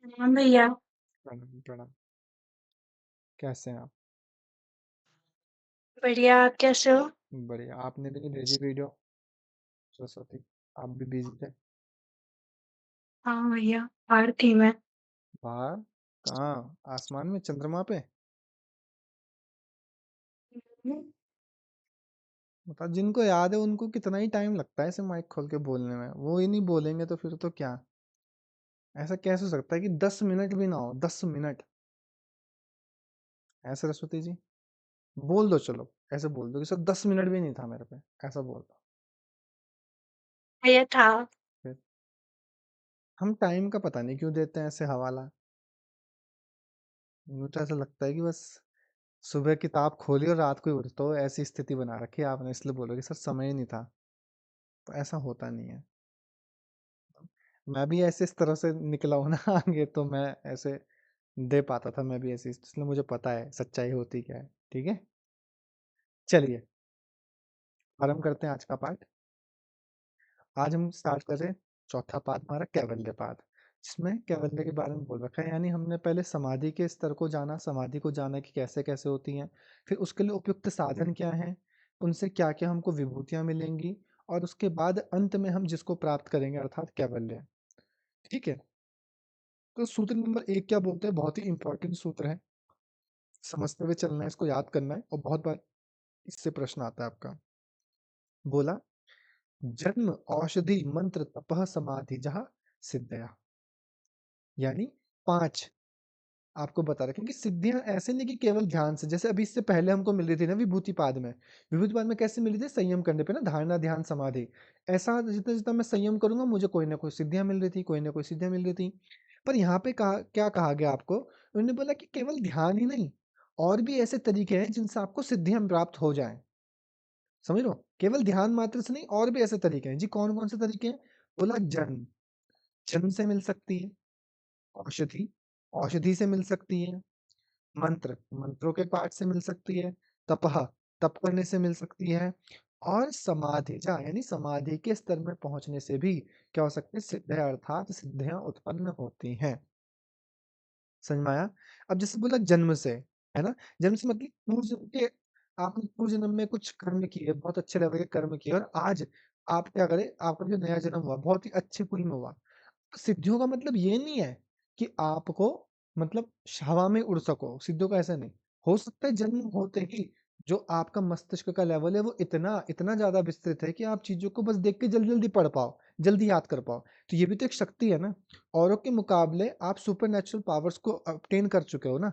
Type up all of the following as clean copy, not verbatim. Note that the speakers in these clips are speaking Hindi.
हाँ भैया। प्रणाम प्रणाम। कैसे हैं आप? बढ़िया, आप कैसे हो? बढ़िया। आपने भी नहीं भेजी वीडियो सरस्वती, आप भी बिजी थे। हाँ भैया, बाहर थी मैं। बाहर? कहाँ? आसमान में, चंद्रमा पे? मतलब जिनको याद है उनको कितना ही टाइम लगता है ऐसे माइक खोल के बोलने में, वो ही नहीं बोलेंगे तो फिर तो क्या। ऐसा कैसे हो सकता है कि 10 मिनट भी ना हो? 10 मिनट है सरस्वती जी? बोल दो, चलो ऐसे बोल दो कि सर 10 मिनट भी नहीं था मेरे पे, ऐसा बोल दो। भैया था। फिर हम टाइम का पता नहीं क्यों देते हैं ऐसे हवाला। मुझे ऐसा लगता है कि बस सुबह किताब खोली और रात को ही उठते हो, ऐसी स्थिति बना रखी है आपने, इसलिए बोलोगे सर समय ही नहीं था। तो ऐसा होता नहीं है। मैं भी ऐसे इस तरह से निकला हूं ना आगे, तो मैं ऐसे दे पाता था मैं भी ऐसे, इसलिए मुझे पता है सच्चाई होती क्या है। ठीक है, चलिए आरंभ करते हैं आज का पाठ। आज हम स्टार्ट कर रहे हैं चौथा पाठ हमारा कैवल्य पाठ, जिसमें कैवल्य के बारे में बोल रखा है। यानी हमने पहले समाधि के स्तर को जाना, समाधि को जाना कि कैसे कैसे होती हैं, फिर उसके लिए उपयुक्त साधन क्या हैं, उनसे क्या क्या हमको विभूतियां मिलेंगी, और उसके बाद अंत में हम जिसको प्राप्त करेंगे अर्थात कैवल्य। ठीक है, तो सूत्र नंबर 1 क्या बोलते हैं? बहुत ही इंपॉर्टेंट सूत्र है, समझते हुए चलना है, इसको याद करना है, और बहुत बार इससे प्रश्न आता है आपका। बोला, जन्म औषधि मंत्र तपह समाधि जहाँ सिद्धया। यानी 5 आपको बता रखे कि सिद्धियां ऐसे नहीं कि केवल ध्यान से, जैसे अभी इससे पहले हमको मिल रही थी ना विभूति पाद में। विभूति पाद में कैसे मिली थी? संयम करने पे ना, धारणा ध्यान समाधि। ऐसा जितना जितना मैं संयम करूंगा मुझे कोई ना कोई सिद्धियां मिल रही थी, कोई ना कोई सिद्धियां मिल रही थी। पर यहाँ पे कहा, क्या कहा गया आपको? उन्होंने बोला कि केवल ध्यान ही नहीं, और भी ऐसे तरीके हैं जिनसे आपको सिद्धियां प्राप्त हो जाएं। समझ लो, केवल ध्यान मात्र से नहीं, और भी ऐसे तरीके हैं जी। कौन कौन से तरीके हैं? बोला, जन्म, जन्म से मिल सकती है। औषधि, औषधि से मिल सकती है। मंत्र, मंत्रों के पाठ से मिल सकती है। तपह, तप करने से मिल सकती है। और समाधि जा, यानी समाधि के स्तर में पहुंचने से भी क्या हो सकती है? सिद्ध अर्थात सिद्धियां उत्पन्न होती हैं। समझ में आया? अब जैसे बोला जन्म से, है ना, जन्म से मतलब पूर्व जन्म के, आपने पूर्व जन्म में कुछ कर्म किए, बहुत अच्छे लेवल के कर्म किए, और आज आप क्या करें, आपका जो नया जन्म हुआ बहुत ही अच्छे कुल में हुआ। सिद्धियों का मतलब ये नहीं है कि आपको मतलब हवा में उड़ सको, सिद्धियों का ऐसा नहीं। हो सकता है जन्म होते ही जो आपका मस्तिष्क का लेवल है वो इतना इतना ज्यादा विस्तृत है कि आप चीजों को बस देख के जल्दी जल्दी पढ़ पाओ, जल्दी याद कर पाओ। तो ये भी तो एक शक्ति है ना। औरों के मुकाबले आप सुपर नेचुरल पावर्स को ऑब्टेन कर चुके हो ना।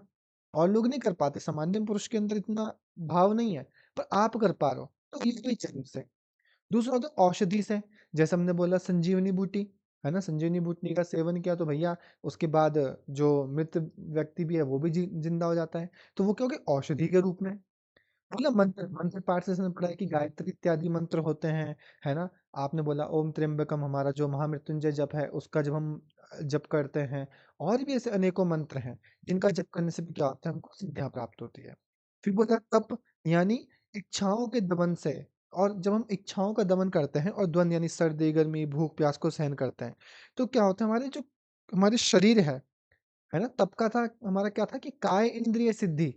और लोग नहीं कर पाते, सामान्य पुरुष के अंदर इतना भाव नहीं है, पर आप कर पा रहे हो, तो ये भी जन्म से। दूसरा होता है औषधि से। जैसे हमने बोला संजीवनी बूटी, है ना, संजीवनी बूटी का सेवन किया तो भैया उसके बाद जो मृत व्यक्ति भी है वो भी जिंदा हो जाता है। तो वो क्या हो गया? औषधि के रूप में। मतलब मंत्र, मंत्र पाठ से हमने पढ़ा है कि गायत्री इत्यादि मंत्र होते हैं, है ना। आपने बोला ओम त्र्यंबकम, हमारा जो महामृत्युंजय जप है उसका जब हम जप करते हैं, और भी ऐसे अनेकों मंत्र हैं जिनका जप करने से भी क्या होता है? हमको सिद्धियां प्राप्त होती है। फिर बोला तप, यानी इच्छाओं के दमन से। और जब हम इच्छाओं का दमन करते हैं और द्वंद यानी सर्दी गर्मी भूख प्यास को सहन करते हैं, तो क्या होता है? हमारे जो हमारे शरीर है ना, तप का था हमारा क्या था कि काय इंद्रिय सिद्धि,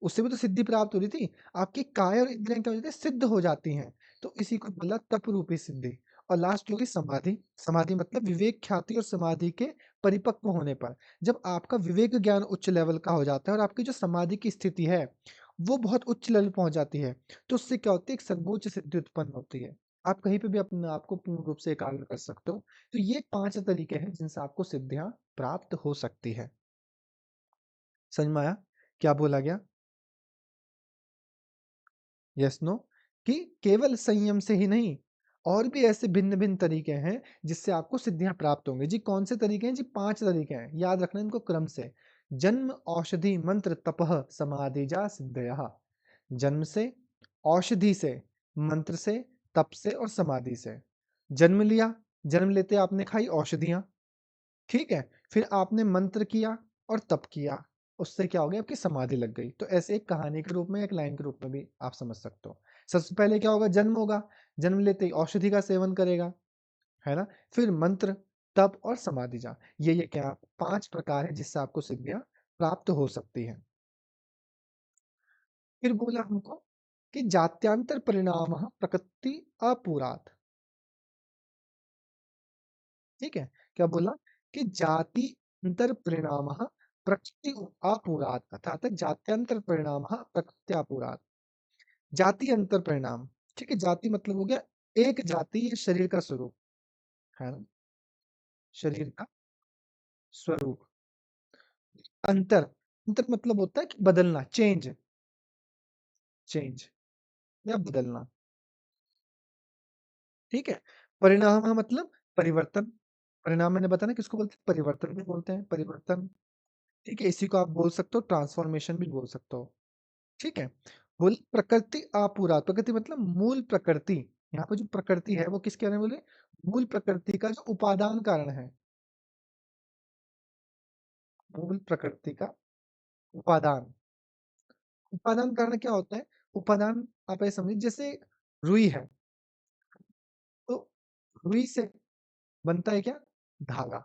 उससे भी तो सिद्धि प्राप्त हो रही थी। आपकी काय और इंद्रियां क्या हो जाती है? सिद्ध हो जाती हैं। तो इसी को बोला तप रूपी सिद्धि। और लास्ट होगी समाधि। समाधि मतलब विवेक ख्याति और समाधि के परिपक्व होने पर, जब आपका विवेक ज्ञान उच्च लेवल का हो जाता है और आपकी जो समाधि की स्थिति है वो बहुत उच्च लेवल पहुंच जाती है, तो उससे क्या होती है? एक सर्वोच्च सिद्धि उत्पन्न होती है। आप कहीं पे भी अपने आप को पूर्ण रूप से एकाग्र कर सकते हो। तो ये 5 तरीके हैं जिनसे आपको सिद्धियां प्राप्त हो सकती है। समझ में आया क्या बोला गया? यस नो, कि केवल संयम से ही नहीं, और भी ऐसे भिन्न भिन्न तरीके हैं जिससे आपको सिद्धियां प्राप्त होंगी जी। कौन से तरीके हैं जी? 5 तरीके हैं, याद रखना इनको क्रम से। जन्म औषधि मंत्र तपह समाधि जा सिद्धयः। जन्म से, औषधि से, मंत्र से, तप से और समाधि से। जन्म लिया, जन्म लेते आपने खाई औषधियां, ठीक है। फिर आपने मंत्र किया और तप किया, उससे क्या हो गया? आपकी समाधि लग गई। तो ऐसे एक कहानी के रूप में, एक लाइन के रूप में भी आप समझ सकते हो। सबसे पहले क्या होगा? जन्म होगा, जन्म लेते ही औषधि का सेवन करेगा, है ना। फिर मंत्र, तप और समाधि जा। ये क्या 5 प्रकार है जिससे आपको सिद्धियाँ प्राप्त हो सकती हैं। फिर बोला हमको कि जात्यांतर परिणामः प्रकृति अपुरात्। ठीक है? क्या बोला कि जाति अंतर परिणामः प्रकृति अपुरात् अर्थात जात्यंतर परिणामः प्रकृत्यापुरात्। जाति अंतर परिणाम, ठीक है? जाति मतलब हो गया एक जाति, ये शरीर का स्वरूप है ना? शरीर का स्वरूप। अंतर, अंतर मतलब होता है कि बदलना, चेंज, चेंज या बदलना। ठीक है? परिणाम मतलब परिवर्तन। परिणाम मैंने बताया ना किसको बोलते हैं? परिवर्तन भी बोलते हैं, परिवर्तन। ठीक है? इसी को आप बोल सकते हो ट्रांसफॉर्मेशन भी बोल सकते हो। ठीक है? बोले प्रकृति अपुरा, प्रकृति मतलब मूल प्रकृति। यहाँ पे जो प्रकृति है वो किसके बारे में बोले? मूल प्रकृति का जो उपादान कारण है। मूल प्रकृति का उपादान। उपादान कारण क्या होता है? उपादान आप ऐसे समझिए जैसे रुई है, तो रुई से बनता है क्या? धागा।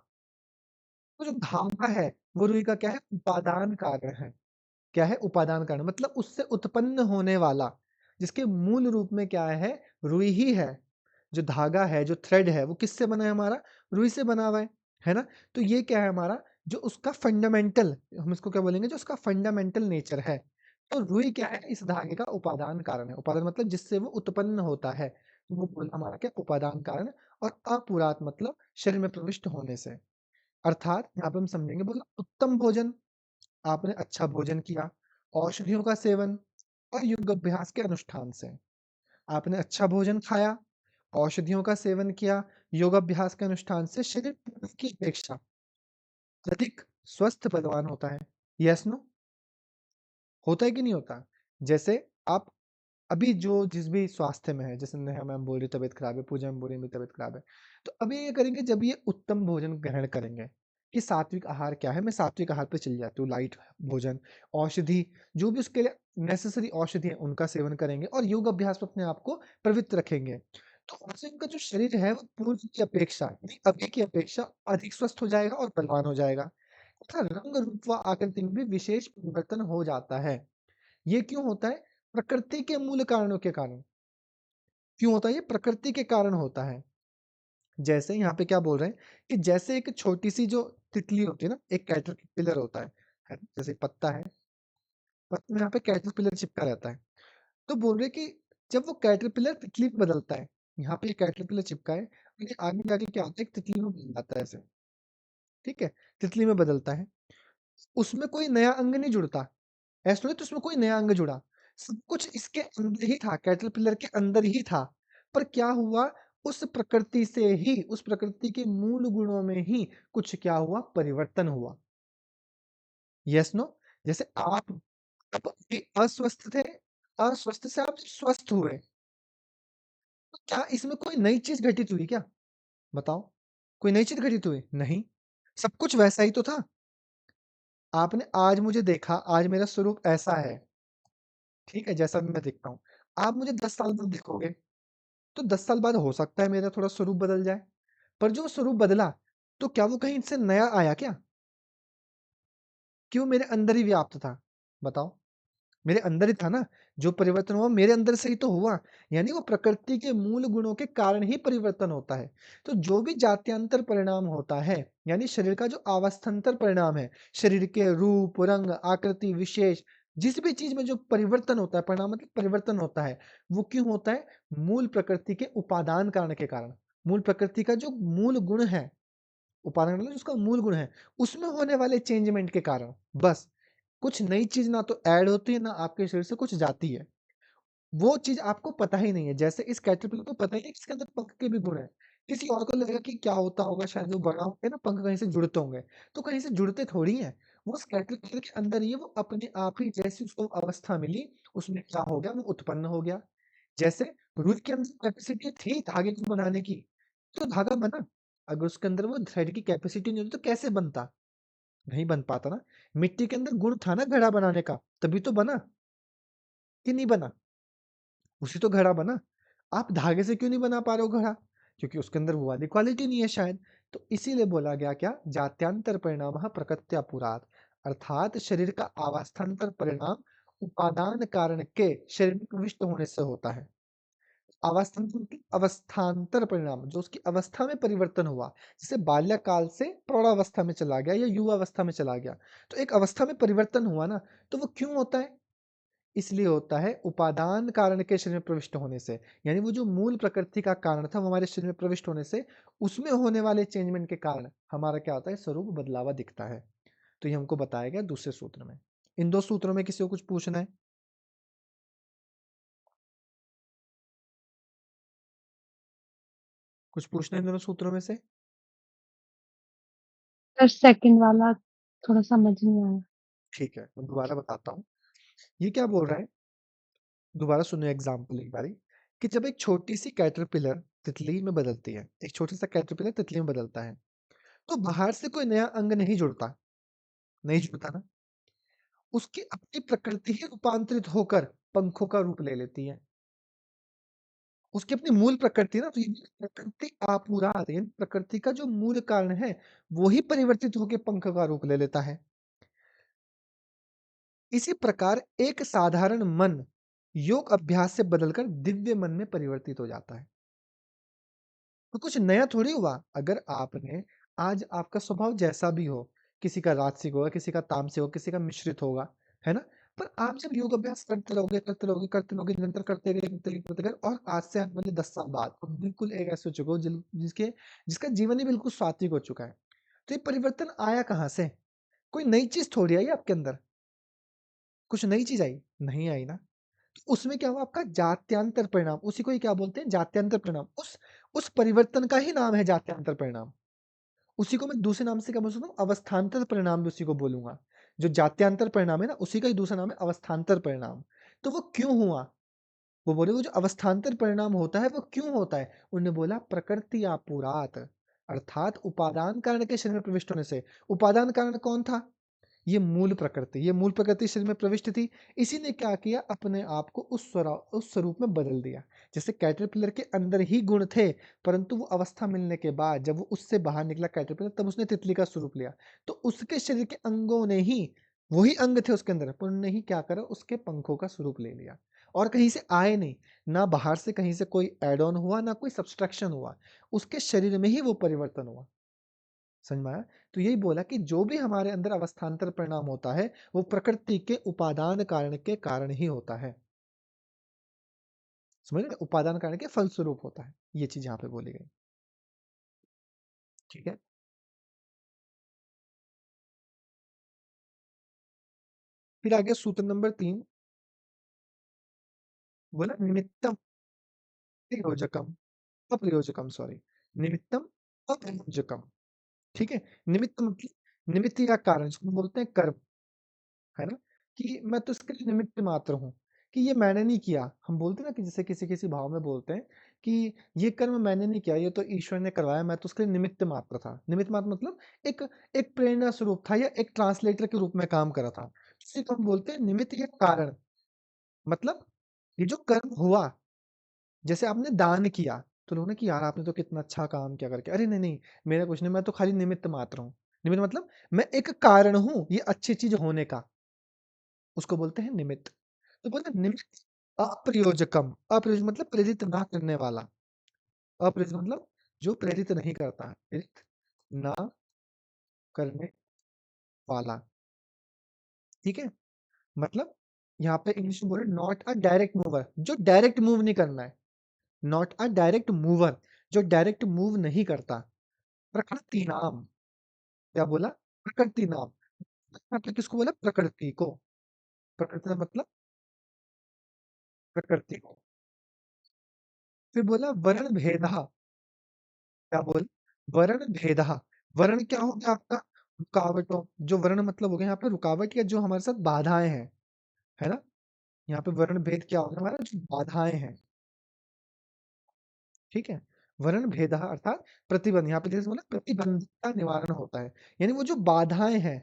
तो जो धागा है वो रुई का क्या है? उपादान कारण है। क्या है? उपादान कारण मतलब उससे उत्पन्न होने वाला, जिसके मूल रूप में क्या है? रुई ही है। जो धागा है, जो थ्रेड है, वो किससे बना है हमारा? रुई से बना हुआ है ना? तो ये क्या है हमारा? जो उसका फंडामेंटल, हम इसको क्या बोलेंगे? जो उसका फंडामेंटल नेचर है। तो रुई क्या है? इस धागे का उपादान कारण है। उपादान मतलब जिससे वो उत्पन्न होता है। तो वो हमारा क्या? उपादान कारण। और अपुरात मतलब शरीर में प्रविष्ट होने से। अर्थात यहाँ पे हम समझेंगे बोला उत्तम भोजन, आपने अच्छा भोजन किया, औषधियों का सेवन और योग अभ्यास के अनुष्ठान से। आपने अच्छा भोजन खाया, औषधियों का सेवन किया, योगाभ्यास के अनुष्ठान से शरीर पूर्व की अपेक्षा अधिक स्वस्थ बलवान होता है। Yes no? होता है कि नहीं होता? जैसे आप अभी जो जिस भी स्वास्थ्य में है, जैसे नेहा मैम बोल रही तबीयत खराब है, पूजा मैम बोल रही मेरी तबीयत खराब है, तो अभी ये करेंगे जब ये उत्तम भोजन ग्रहण करेंगे कि सात्विक आहार क्या है, मैं सात्विक आहार पे चली जाती हूँ, लाइट भोजन, औषधि, जो भी उसके लिए नेसेसरी औषधि है उनका सेवन करेंगे और योग अभ्यास में अपने आप को पवित्र रखेंगे। तो उससे इनका जो शरीर है वो पूर्व की अपेक्षा यानी अभी की अपेक्षा अधिक स्वस्थ हो जाएगा और बलवान हो जाएगा तथा रंग रूप व आकृति में भी विशेष परिवर्तन हो जाता है। ये क्यों होता है? प्रकृति के मूल कारणों के कारण। क्यों होता है? ये प्रकृति के कारण होता है। जैसे यहाँ पे क्या बोल रहे हैं कि जैसे एक छोटी-सी जो तितली होती है ना, एक कैटरपिलर होता है ना? जैसे पत्ता है, पत्ते में यहाँ पे कैटरपिलर चिपका रहता है। तो बोल रहे हैं कि जब वो कैटरपिलर तितली में बदलता है, यहाँ पे कैटरपिलर चिपका है, लेकिन आगे जाके क्या होता है, एक तितली में बदल जाता है ऐसे, ठीक है? तितली में बदलता है। उसमें कोई नया अंग नहीं जुड़ता। ऐसा नहीं तो उसमें कोई नया अंग जुड़ा। सब कुछ इसके अंदर ही था, कैटरपिलर के अंदर ही था। पर क्या हुआ, उस प्रकृति से ही, उस प्रकृति के मूल गुणों में ही कुछ क्या हुआ, परिवर्तन हुआ। Yes no? जैसे आप अभी अस्वस्थ थे, अस्वस्थ से आप स्वस्थ हुए। तो क्या इसमें कोई नई चीज़ घटित हुई क्या? बताओ? कोई नई चीज़ घटित हुई? नहीं। सब कुछ वैसा ही तो था। आपने आज मुझे देखा, आज मेरा स्वरूप ऐसा है, ठीक है? जैसा भी मैं दिखता हूँ। आप मुझे 10 साल बाद देखोगे, तो 10 साल बाद हो सकता है मेरा थोड़ा स्वरूप बदल जाए। पर जो स्वरूप बदला, तो क्या वो कहीं से नया आया क्या? क्यों मेरे अंदर ही व्याप्त था? बताओ? मेरे अंदर ही था ना, जो परिवर्तन हुआ मेरे अंदर से ही तो हुआ। यानी वो प्रकृति के मूल गुणों के कारण ही परिवर्तन होता है। तो जो भी जात्यांतर परिणाम होता है, यानी शरीर का जो अवस्थान्तर परिणाम है, शरीर के रूप, रंग, आकृति, विशेष, जिस भी चीज़ में जो परिवर्तन होता है, परिणाम मतलब परिवर्तन होता है, वो क्यों होता है? मूल प्रकृति के उपादान कारण के कारण। मूल प्रकृति का जो मूल गुण है, उपादान मतलब जिसका मूल गुण है, उसमें होने वाले चेंजमेंट के कारण, बस। कुछ नई चीज़ ना तो ऐड होती है, ना आपके शरीर से कुछ जाती है। वो चीज़ आपको पता ही नहीं है। जैसे इस कैटरपिलर को पता ही नहीं कि इसके अंदर पंख के भी गुण हैं। किसी और को लगेगा कि क्या होता होगा, शायद वो बड़ा होके ना पंख कहीं से जुड़ते होंगे। तो कहीं से जुड़ते थोड़ी हैं। वो उस कैटरपिलर के अंदर ही है, वो अपने आप ही जैसी उसको अवस्था मिली, उसमें क्या हो गया, वो उत्पन्न हो गया। जैसे रुई के अंदर कैपेसिटी थी धागे को बनाने की, तो धागा बना। अगर उसके अंदर वो थ्रेड की कैपेसिटी नहीं होती तो कैसे बनता? नहीं बन पाता ना। मिट्टी के अंदर गुण था ना घड़ा बनाने का, तभी तो बना, कि नहीं बना? उसी तो घड़ा बना। आप धागे से क्यों नहीं बना पा रहे हो घड़ा? क्योंकि उसके अंदर वो वाली क्वालिटी नहीं है शायद। तो इसीलिए बोला गया क्या, जात्यांतर परिणाम प्रकृत्या पुरात, अर्थात शरीर का अवस्थान्तर परिणाम उपादान कारण के शरीर में प्रविष्ट होने से होता है। अवस्थान्तर अवस्थान्तर परिणाम, जो उसकी अवस्था में परिवर्तन हुआ, जैसे बाल्यकाल से प्रौढ़ावस्था में चला गया या युवा अवस्था में चला गया, तो एक अवस्था में परिवर्तन हुआ ना, तो वो क्यों होता है? इसलिए होता है उपादान कारण के शरीर में प्रविष्ट होने से। यानी वो जो मूल प्रकृति का कारण था वो हमारे शरीर में प्रविष्ट होने से, उसमें होने वाले चेंजमेंट के कारण हमारा क्या होता है, स्वरूप बदलावा दिखता है। तो ये हमको बताया गया दूसरे सूत्र में। इन दो सूत्रों में किसी को कुछ पूछना है? कुछ पूछना है इन दोनों सूत्रों में से? सर सेकंड वाला थोड़ा समझ नहीं आया। ठीक है, मैं दोबारा बताता हूँ। ये क्या बोल रहा है, दोबारा सुनिए एग्जाम्पल एक बारी, कि जब एक छोटी सी कैटरपिलर तितली में बदलती है, एक छोटा सा कैटरपिलर तितली में बदलता है, तो बाहर से कोई नया अंग नहीं जुड़ता, नहीं जुड़ता ना, उसकी अपनी प्रकृति ही रूपांतरित होकर पंखों का रूप ले लेती है। उसकी अपनी मूल प्रकृति ना, तो ये प्रकृति आपुरात, यानी प्रकृति का जो मूल कारण है वो ही परिवर्तित होकर पंख का रूप ले लेता है। इसी प्रकार एक साधारण मन योग अभ्यास से बदलकर दिव्य मन में परिवर्तित हो जाता है। तो कुछ नया थोड़ी हुआ। अगर आपने आज आपका स्वभाव जैसा भी हो, किसी का राजसिक होगा, किसी का तामसिक होगा, किसी का मिश्रित होगा, है ना? पर आप जब योग अभ्यास करते रहोगे, निरंतर करते गए और आज से आने वाले 10 साल बाद आप बिल्कुल एक ऐसे हो चुके हो जिसका जीवन ही बिल्कुल सात्विक हो चुका है। तो ये परिवर्तन आया कहाँ से? कोई नई चीज़ थोड़ी आई आपके अंदर। कुछ नई चीज़ आई? नहीं आई ना। तो उसमें क्या हुआ, आपका जात्यांतर परिणाम, उसी को ही क्या बोलते हैं, जात्यांतर परिणाम। उस परिवर्तन का ही नाम है जात्यांतर परिणाम। उसी को मैं दूसरे नाम से क्या बोल सकता हूँ, अवस्थान्तर परिणाम भी उसी को बोलूंगा। जो जात्यांतर परिणाम है ना, उसी का ही दूसरा नाम है अवस्थान्तर परिणाम। तो वो क्यों हुआ? वो बोले वो जो अवस्थान्तर परिणाम होता है वो क्यों होता है? उन्होंने बोला प्रकृति आपुरात, अर्थात उपादान कारण के शरीर में प्रविष्ट होने से। उपादान कारण कौन था? ये मूल प्रकृति शरीर में प्रविष्ट थी। इसी ने क्या किया, अपने आप को उस स्वरूप में बदल दिया। जैसे कैटरपिलर के अंदर ही गुण थे, परंतु वो अवस्था मिलने के बाद जब वो उससे बाहर निकला कैटरपिलर, तब उसने तितली का स्वरूप लिया। तो उसके शरीर के अंगों ने ही, वही अंग थे उसके अंदर, पर उन्होंने ही क्या करा, उसके पंखों का स्वरूप ले लिया। और कहीं से आए नहीं, ना बाहर से कहीं से कोई एड ऑन हुआ, ना कोई सब्सट्रैक्शन हुआ, उसके शरीर में ही वो परिवर्तन हुआ। समझ में आया? तो यही बोला कि जो भी हमारे अंदर अवस्थान्तर परिणाम होता है, वो प्रकृति के उपादान कारण के कारण ही होता है। समझ रहे? उपादान कारण के फलस्वरूप होता है। ये चीज यहाँ पे बोली गई। ठीक है? फिर आगे सूत्र नंबर 3 बोला, निमित्तम प्रयोजकम अप्रयोजकम, सॉरी, निमित्तम अप्रयोजकम। ठीक है? निमित्त मतलब निमित्त या कारण, जिसको बोलते हैं कर्म, है ना? कि मैं तो इसके लिए निमित्त मात्र हूँ, कि ये मैंने नहीं किया। हम बोलते हैं ना कि जैसे किसी-किसी भाव में बोलते हैं कि ये कर्म मैंने नहीं किया, ये तो ईश्वर ने करवाया, मैं तो उसके लिए निमित्त मात्र था। निमित्त मात्र मतलब एक एक प्रेरणा स्वरूप था या एक ट्रांसलेटर के रूप में काम कर रहा था। इसी को हम बोलते हैं निमित्त या कारण। मतलब ये जो कर्म हुआ, जैसे आपने दान किया, तो लोगों ने कि यार आपने तो कितना अच्छा काम किया करके। अरे नहीं, नहीं, मेरा कुछ नहीं, मैं तो खाली निमित्त मात्र हूँ। निमित्त मतलब मैं एक कारण हूँ, ये अच्छी चीज़ होने का। उसको बोलते हैं निमित्त। तो बोलते हैं निमित्त अप्रयोजकम, अप्रयोजक मतलब प्रेरित ना करने वाला। अप्रेरित मतलब जो प्रेरित नहीं करता है, प्रेरित ना करने वाला। ठीक है? मतलब यहाँ पे इंग्लिश में बोले नॉट अ डायरेक्ट मूवर, जो डायरेक्ट मूव नहीं करना है। नॉट अ डायरेक्ट मूवर, जो डायरेक्ट मूव नहीं करता। प्रकृति नाम, क्या बोला? प्रकृति नाम। मतलब किसको बोला? प्रकृति को। प्रकृति का मतलब प्रकृति को। फिर बोला वर्ण भेद, क्या बोल, वर्ण भेद। वर्ण क्या हो गया आपका? रुकावटों, जो वर्ण मतलब हो गया यहाँ पे रुकावट या जो हमारे साथ बाधाएं हैं, है ना? यहाँ पे वर्ण भेद क्या होगा, हमारा जो बाधाएं हैं। ठीक है? वर्ण भेद अर्थात प्रतिबंध, यहाँ पे जैसे बोला प्रतिबंध का निवारण होता है। यानी वो जो बाधाएं हैं,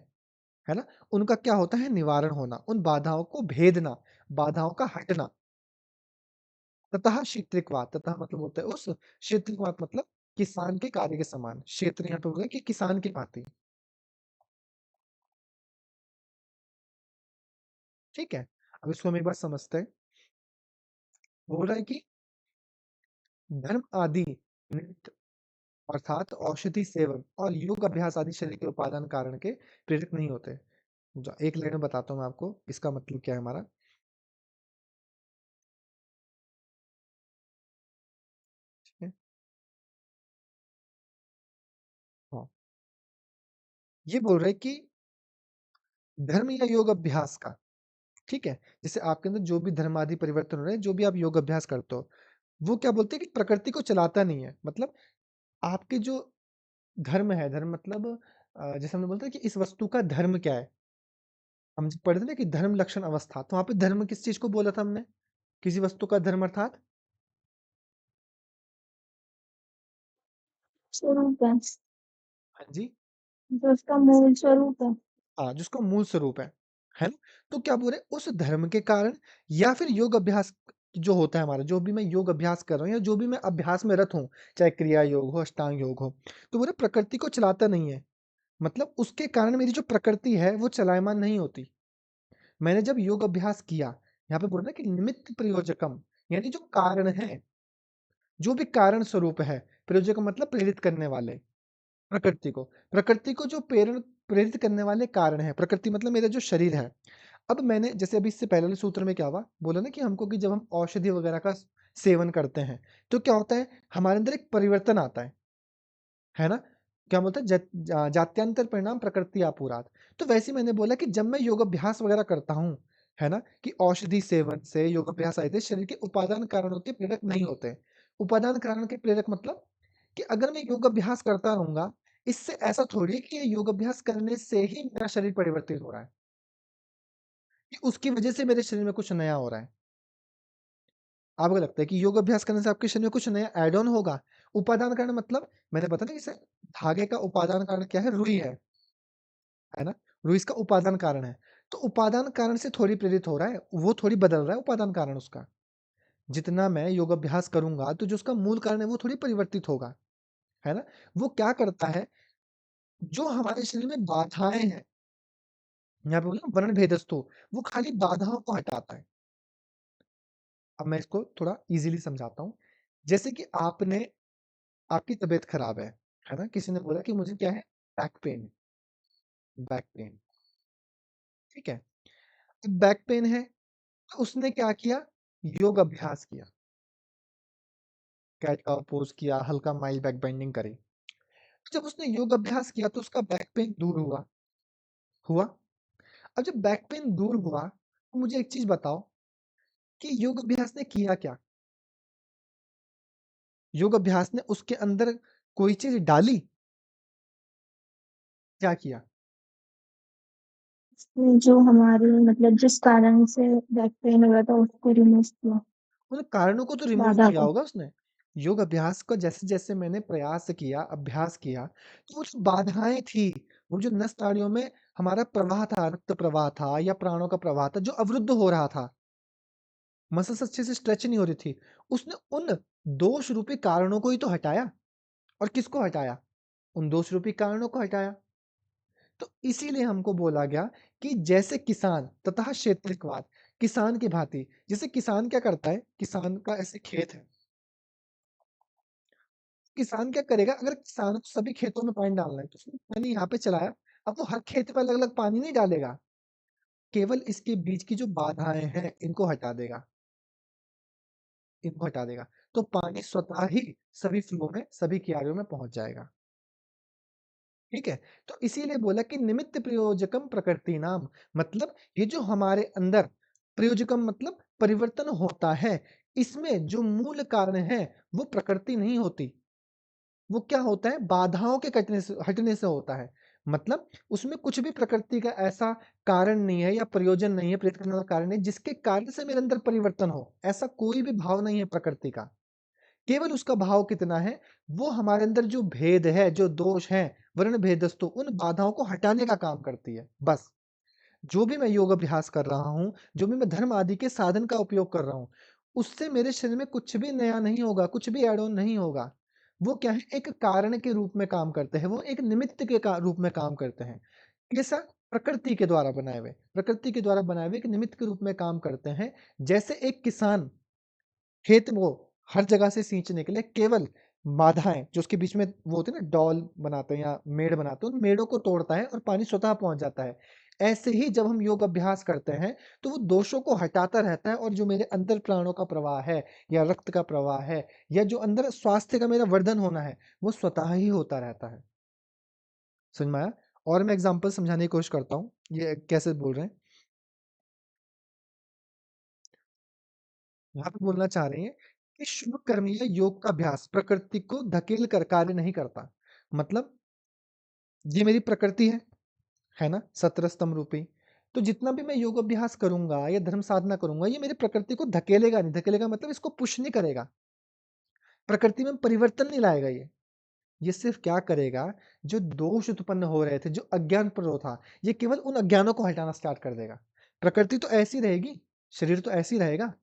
है ना, उनका क्या होता है, निवारण होना, उन बाधाओं को भेदना, बाधाओं का हटना। ततः क्षेत्रिकवाद, ततः मतलब होता है उस, क्षेत्रिकवाद मतलब किसान के कार्य के समान, क्षेत्र यहाँ पे हो गया कि किसान की भांति, ठीक है। अब इसको हम एक बार समझते हैं। बोल रहा है कि धर्म आदि निमित्त अर्थात औषधि सेवन और योग अभ्यास आदि शरीर के उपादान कारण के प्रेरक नहीं होते। एक लाइन में बताता हूँ मैं आपको इसका मतलब क्या है हमारा, ठीक है। हाँ, ये बोल रहे हैं कि धर्म या योग अभ्यास का, ठीक है, जैसे आपके अंदर जो भी धर्म आदि परिवर्तन हो रहे हैं, जो भी आप योग अभ्यास करते हो, वो क्या बोलते हैं कि प्रकृति को चलाता नहीं है। मतलब आपके जो धर्म है, धर्म मतलब जैसे हमने बोलते हैं कि इस वस्तु का धर्म क्या है, हम जब पढ़ते थे ना कि धर्म लक्षण अवस्था, तो वहां पे धर्म किस चीज को बोला था हमने, किसी वस्तु का धर्म अर्थात, स्वरूप है, हाँ जी, जो उसका मूल स्वरूप है। हाँ, जिसका मूल स्वरूप है ना? तो क्या बोल रहे हैं, उस धर्म के कारण या फिर योग अभ्यास जो होता है हमारा, जो भी मैं योग अभ्यास कर रहा हूँ या जो भी मैं अभ्यास में रत हूँ, चाहे क्रिया योग हो, अष्टांग योग हो, तो बोले प्रकृति को चलाता नहीं है। मतलब उसके कारण मेरी जो प्रकृति है वो चलायमान नहीं होती। मैंने जब योग अभ्यास किया, यहाँ पे बोल रहा है कि निमित्त प्रयोजकम, यानी जो कारण है, जो भी कारण स्वरूप है, प्रयोजक मतलब प्रेरित करने वाले, प्रकृति को जो प्रेरित करने वाले कारण है, प्रकृति मतलब मेरा जो शरीर है। अब मैंने जैसे अभी इससे पहले वाले सूत्र में क्या हुआ, बोला ना कि हमको कि जब हम औषधि वगैरह का सेवन करते हैं, तो क्या होता है, हमारे अंदर एक परिवर्तन आता है ना? क्या बोलते हैं, जात्यांतर परिणाम प्रकृति आपुरात। तो वैसे ही मैंने बोला कि जब मैं योग अभ्यास वगैरह करता हूँ, है ना, कि औषधि सेवन से योग अभ्यास आए थे, शरीर के उपादान कारणों के प्रेरक नहीं होते। उपादान कारण के प्रेरक मतलब कि अगर मैं योग अभ्यास करता रहूंगा, इससे ऐसा थोड़ी है कि ये योग अभ्यास करने से ही मेरा शरीर परिवर्तित हो रहा है, कि उसकी वजह से मेरे शरीर में कुछ नया हो रहा है। आपको लगता है कि योग अभ्यास करने से आपके शरीर में कुछ नया ऐड ऑन होगा? उपादान कारण मतलब मैंने बताया ना, जैसे धागे का उपादान कारण क्या है, रुई है ना? रुई इसका उपादान कारण है। तो उपादान कारण से थोड़ी प्रेरित हो रहा है, वो थोड़ी बदल रहा है उपादान कारण उसका। जितना मैं योग अभ्यास करूंगा तो जो उसका मूल कारण है वो थोड़ी परिवर्तित होगा, है ना? वो क्या करता है, जो हमारे शरीर में बाधाएं हैं, यहाँ पे बोला ना वर्ण भेदस्तु, वो खाली बाधाओं को हटाता है। अब मैं इसको थोड़ा इजीली समझाता हूँ। जैसे कि आपकी तबीयत खराब है ना? किसी ने बोला कि मुझे क्या है, बैक पेन, ठीक है? अब बैक पेन है, तो उसने क्या किया, योग अभ्यास किया, कैट का पोज किया, हल्का माइल्ड बैक बेंडिंग करी। जब उसने योग अभ्यास किया तो उसका बैक पेन दूर हुआ। अब जब बैक पेन दूर हुआ, तो मुझे एक चीज बताओ कि योग अभ्यास ने किया क्या? योग अभ्यास ने उसके अंदर कोई चीज डाली? क्या किया? जो हमारे मतलब जिस कारण से बैक पेन हो रहा था उसको रिमूव किया, उन कारणों को तो रिमूव बाधा किया को। होगा उसने। योग अभ्यास को जैसे जैसे मैंने प्रयास किया, अभ्यास किया, तो वो जो बाधाएं थी, वो जो नस नाड़ियों में हमारा प्रवाह था, रक्त प्रवाह था या प्राणों का प्रवाह था, जो अवरुद्ध हो रहा था, मसल्स अच्छे से स्ट्रेच नहीं हो रही थी, उसने उन दोष रूपी कारणों को ही तो हटाया। और किसको हटाया? उन दोष रूपी कारणों को हटाया। तो इसीलिए हमको बोला गया कि जैसे किसान तथा क्षेत्रिकवाद, किसान की भांति, जैसे किसान क्या करता है, किसान का ऐसे खेत है, किसान क्या करेगा, अगर किसान को सभी खेतों में पानी डालना है तो उसने पानी यहाँ पे चलाया, अब वो हर खेत पे अलग अलग पानी नहीं डालेगा, केवल इसके बीच की जो बाधाएं हैं इनको हटा देगा, तो पानी स्वतः ही सभी फ्लो में, सभी क्यारियों में पहुंच जाएगा, ठीक है। तो इसीलिए बोला कि निमित्त प्रयोजकम प्रकृति नाम, मतलब ये जो हमारे अंदर प्रयोजकम मतलब परिवर्तन होता है, इसमें जो मूल कारण है वो प्रकृति नहीं होती, वो क्या होता है, बाधाओं के हटने से होता है। मतलब उसमें कुछ भी प्रकृति का ऐसा कारण नहीं है या प्रयोजन नहीं है, प्रेरित करने वाला कारण नहीं, जिसके कारण से मेरे अंदर परिवर्तन हो, ऐसा कोई भी भाव नहीं है प्रकृति का। केवल उसका भाव कितना है, वो हमारे अंदर जो भेद है, जो दोष है, वर्ण भेदस्तु, उन बाधाओं को हटाने का काम करती है, बस। जो भी मैं योग अभ्यास कर रहा हूँ, जो भी मैं धर्म आदि के साधन का उपयोग कर रहा हूँ, उससे मेरे शरीर में कुछ भी नया नहीं होगा, कुछ भी ऐड ऑन नहीं होगा। वो क्या है, एक कारण के रूप में काम करते हैं, वो एक निमित्त के रूप में काम करते हैं। कैसा? प्रकृति के द्वारा बनाए हुए, प्रकृति के द्वारा बनाए हुए एक निमित्त के रूप में काम करते हैं। जैसे एक किसान खेत वो हर जगह से सींचने के लिए केवल बाधाएं जो उसके बीच में वो होते हैं ना, डॉल बनाते हैं या मेड़ बनाते हैं, उन मेड़ों को तोड़ता है और पानी स्वतः पहुंच जाता है। ऐसे ही जब हम योग अभ्यास करते हैं तो वो दोषों को हटाता रहता है, और जो मेरे अंदर प्राणों का प्रवाह है या रक्त का प्रवाह है या जो अंदर स्वास्थ्य का मेरा वर्धन होना है, वो स्वतः ही होता रहता है। समझ में आया? और मैं एग्जांपल समझाने की कोशिश करता हूँ ये कैसे बोल रहे हैं। यहाँ पे बोलना चाह रहे हैं कि शुभ कर्म या योग का अभ्यास प्रकृति को धकेल कर कार्य नहीं करता। मतलब ये मेरी प्रकृति है ना, 17 स्तंभ रूपी। तो जितना भी मैं योग अभ्यास करूंगा या धर्म साधना करूंगा, ये मेरी प्रकृति को धकेलेगा नहीं। धकेलेगा मतलब इसको पुश नहीं करेगा, प्रकृति में परिवर्तन नहीं लाएगा। ये सिर्फ क्या करेगा, जो दोष उत्पन्न हो रहे थे, जो अज्ञान पर था, ये केवल उन अज्ञानों को हटाना स्टार्ट कर देगा। प्रकृति तो ऐसी रहेगी, शरीर तो ऐसी रहेगा,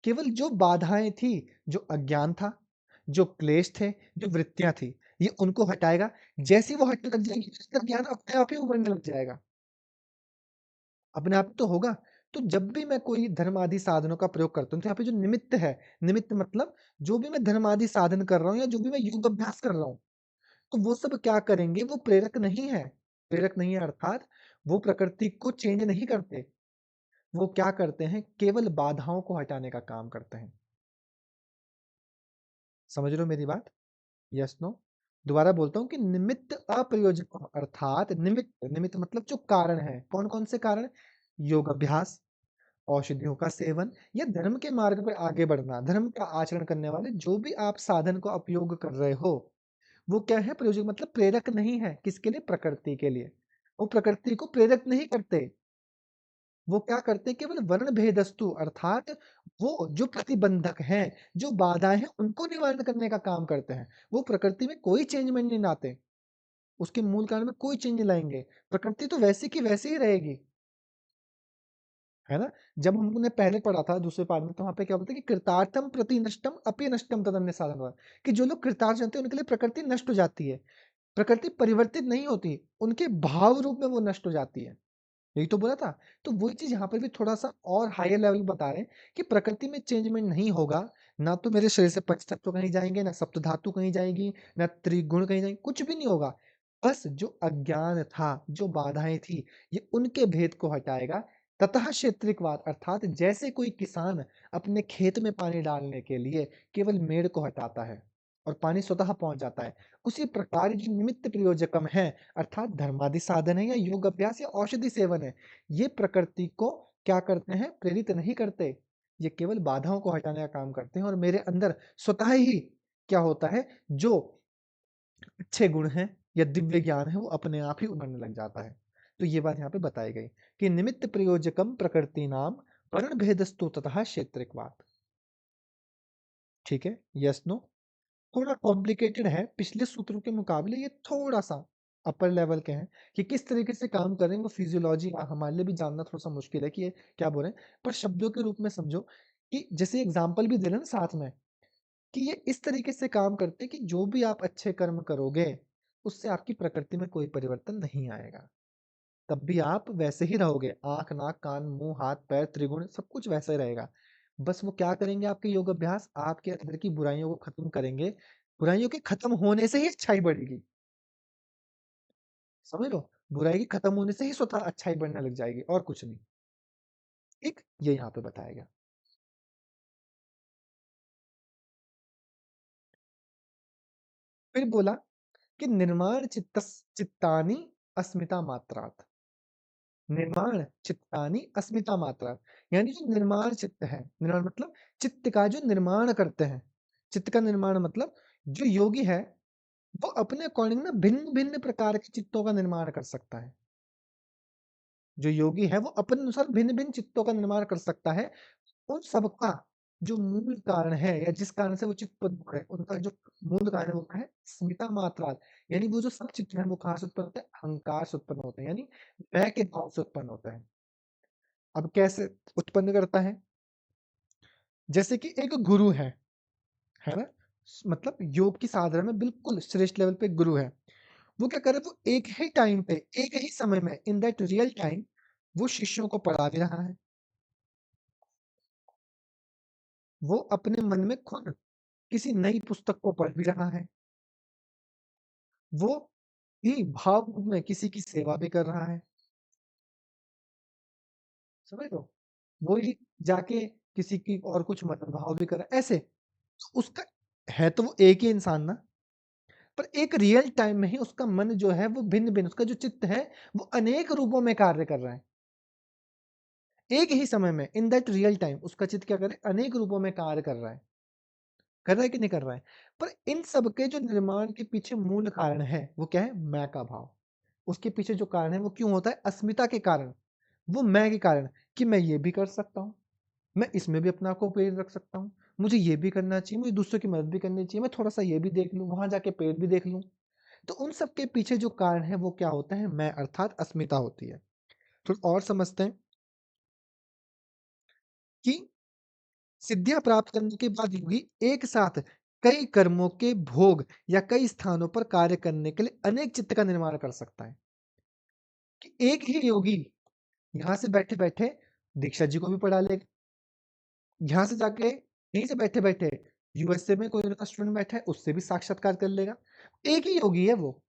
केवल जो बाधाएं थी, जो अज्ञान था, जो क्लेश थे, जो वृत्तियां थी, ये उनको हटाएगा। जैसे ही वो हटने लग जाएंगे, इसका ज्ञान अपने आप ही उभरने लग जाएगा, अपने आप तो होगा। तो जब भी मैं कोई धर्म आदि साधनों का प्रयोग करता हूँ, तो यहाँ पे जो निमित्त है, निमित्त मतलब जो भी मैं धर्म आदि साधन कर रहा हूँ या जो भी मैं योग अभ्यास कर रहा हूँ, तो वो सब क्या करेंगे, वो प्रेरक नहीं है। प्रेरक नहीं है अर्थात वो प्रकृति को चेंज नहीं करते। वो क्या करते हैं, केवल बाधाओं को हटाने का काम करते हैं। समझ रहे हो मेरी बात? Yes no? दोबारा बोलता हूँ कि निमित्त अप्रयोजक, अर्थात निमित्त, निमित्त मतलब जो कारण है, कौन कौन से कारण? योग अभ्यास, औषधियों का सेवन या धर्म के मार्ग पर आगे बढ़ना, धर्म का आचरण करने वाले जो भी आप साधन को उपयोग कर रहे हो, वो क्या है, प्रयोजक मतलब प्रेरक नहीं है। किसके लिए? प्रकृति के लिए। वो प्रकृति को प्रेरक नहीं करते। वो क्या करते हैं, केवल वर्ण भेदस्तु, अर्थात वो जो प्रतिबंधक हैं, जो बाधाएं हैं, उनको निवारण करने का काम करते हैं। वो प्रकृति में कोई चेंजमेंट नहीं लाते, उसके मूल कारण में कोई चेंज नहीं लाएंगे। प्रकृति तो वैसी की वैसी ही रहेगी, है ना? जब हमने पहले पढ़ा था दूसरे पाठ में, तो वहां पे क्या बोलते हैं कि कृतार्थम प्रति नष्टम अपि नष्टम तदन्य साधन, कि जो लोग कृतार्थ होते हैं उनके लिए प्रकृति नष्ट हो जाती है। प्रकृति परिवर्तित नहीं होती, उनके भाव रूप में वो नष्ट हो जाती है। यही तो बोला था। तो वही चीज यहाँ पर भी थोड़ा सा और हायर लेवल बता रहे हैं कि प्रकृति में चेंजमेंट नहीं होगा। ना तो मेरे शरीर से पंच तत्व कहीं जाएंगे, ना सप्त धातु कहीं जाएगी, ना त्रिगुण कहीं जाएंगे, कुछ भी नहीं होगा। बस जो अज्ञान था, जो बाधाएं थी, ये उनके भेद को हटाएगा। ततः क्षेत्रिकवाद, अर्थात जैसे कोई किसान अपने खेत में पानी डालने के लिए केवल मेड़ को हटाता है और पानी स्वतः पहुंच जाता है, उसी प्रकार जो निमित्त प्रयोजकम है, अर्थात धर्मादि साधन है या योग अभ्यास या औषधि सेवन है, ये प्रकृति को क्या करते हैं, प्रेरित नहीं करते। ये केवल बाधाओं को हटाने का काम करते हैं, और मेरे अंदर स्वतः ही क्या होता है, जो अच्छे गुण हैं या दिव्य ज्ञान है, वो अपने आप ही उभरने लग जाता है। तो ये बात यहाँ पे बताई गई कि निमित्त प्रयोजकम प्रकृति नाम वर्ण भेदस्तु ततः क्षेत्रिकवाद। ठीक है? Yes no? थोड़ा कॉम्प्लिकेटेड है, पिछले सूत्रों के मुकाबले ये थोड़ा सा अपर लेवल के हैं। कि किस तरीके से काम कर रहे हैं वो फिजियोलॉजी हमारे लिए भी जानना थोड़ा सा मुश्किल है कि ये क्या बोल रहे हैं, पर शब्दों के रूप में समझो। कि जैसे एग्जाम्पल भी दे रहे हैं ना साथ में, कि ये इस तरीके से काम करते हैं कि जो भी आप अच्छे कर्म करोगे, उससे आपकी प्रकृति में कोई परिवर्तन नहीं आएगा। तब भी आप वैसे ही रहोगे, आंख नाक कान मुंह हाथ पैर त्रिगुण सब कुछ वैसा ही रहेगा। बस वो क्या करेंगे, आपके योग अभ्यास आपके अंदर की बुराइयों को खत्म करेंगे। बुराइयों के खत्म होने से ही अच्छाई बढ़ेगी। समझ लो, बुराई के खत्म होने से ही स्वतः अच्छाई बढ़ने लग जाएगी, और कुछ नहीं। ठीक, ये यहाँ पे बताया गया। फिर बोला कि निर्माण चित्तानी अस्मिता मात्रात। निर्माण चित्तानी अस्मिता मात्रा, यानी जो निर्माण चित्त है, निर्माण मतलब चित्त का जो निर्माण करते हैं। चित्त का निर्माण मतलब जो योगी है, वो अपने अकॉर्डिंग ना भिन्न भिन्न प्रकार के चित्तों का निर्माण कर सकता है। जो योगी है वो अपने अनुसार भिन्न भिन्न चित्तों का निर्माण कर सकता है। उन सबका जो मूल कारण है या जिस कारण से वो चित्त उत्पन्न हो रहे हैं, उनका जो मूल कारण है वो क्या है, स्मिता मात्रा। यानी वो जो सब चित्त है वो कहाँ से उत्पन्न होते हैं, अहंकार से उत्पन्न होते हैं, यानी मैं के भाव से उत्पन्न होता है। अब कैसे उत्पन्न करता है? जैसे कि एक गुरु है ना? मतलब योग की साधना में बिल्कुल श्रेष्ठ लेवल पे एक गुरु है। वो क्या कर रहा है, वो एक ही टाइम पे, एक ही समय में, इन दैट रियल टाइम वो शिष्यों को पढ़ा भी रहा है। वो अपने मन में खुद किसी नई पुस्तक को पढ़ भी रहा है। वो ही भाव रूप में किसी की सेवा भी कर रहा है। समझ लो? वो ही जाके किसी की और कुछ मनोभाव भी कर रहा है। ऐसे तो उसका है तो वो एक ही इंसान ना, पर एक रियल टाइम में ही उसका मन जो है वो भिन्न-भिन्न, उसका जो चित्त है वो अनेक रूपों में कार्य कर रहा है। एक ही समय में इन दैट रियल टाइम उसका चित्त क्या कर रहा है? अनेक रूपों में कार्य कर रहा है। कर रहा है कि नहीं कर रहा है? पर इन सब के जो निर्माण के पीछे मूल कारण है, वो क्या है? मैं का भाव। उसके पीछे जो कारण है वो क्यों होता है? अस्मिता के कारण। वो मैं के कारण कि मैं ये भी कर सकता हूँ, मैं इसमें भी अपने आप को प्रेरित रख सकता हूँ, मुझे ये भी करना चाहिए, मुझे दूसरों की मदद भी करनी चाहिए, मैं थोड़ा-सा ये भी देख लूँ, वहाँ जाके पेड़ भी देख लूँ। तो उन सब के पीछे जो कारण है वो क्या होता है? मैं अर्थात अस्मिता होती है। थोड़ा और समझते हैं कि सिद्धियाँ प्राप्त करने के बाद योगी एक साथ कई कर्मों के भोग या कई स्थानों पर कार्य करने के लिए अनेक चित्त का निर्माण कर सकता है। कि एक ही योगी यहाँ से बैठे-बैठे दीक्षित जी को भी पढ़ा लेगा। यहाँ से जाके यहीं से बैठे-बैठे यूएसए में कोई उनका स्टूडेंट बैठा है, उससे भी साक्षात्कार कर लेगा। एक ही योगी है वो,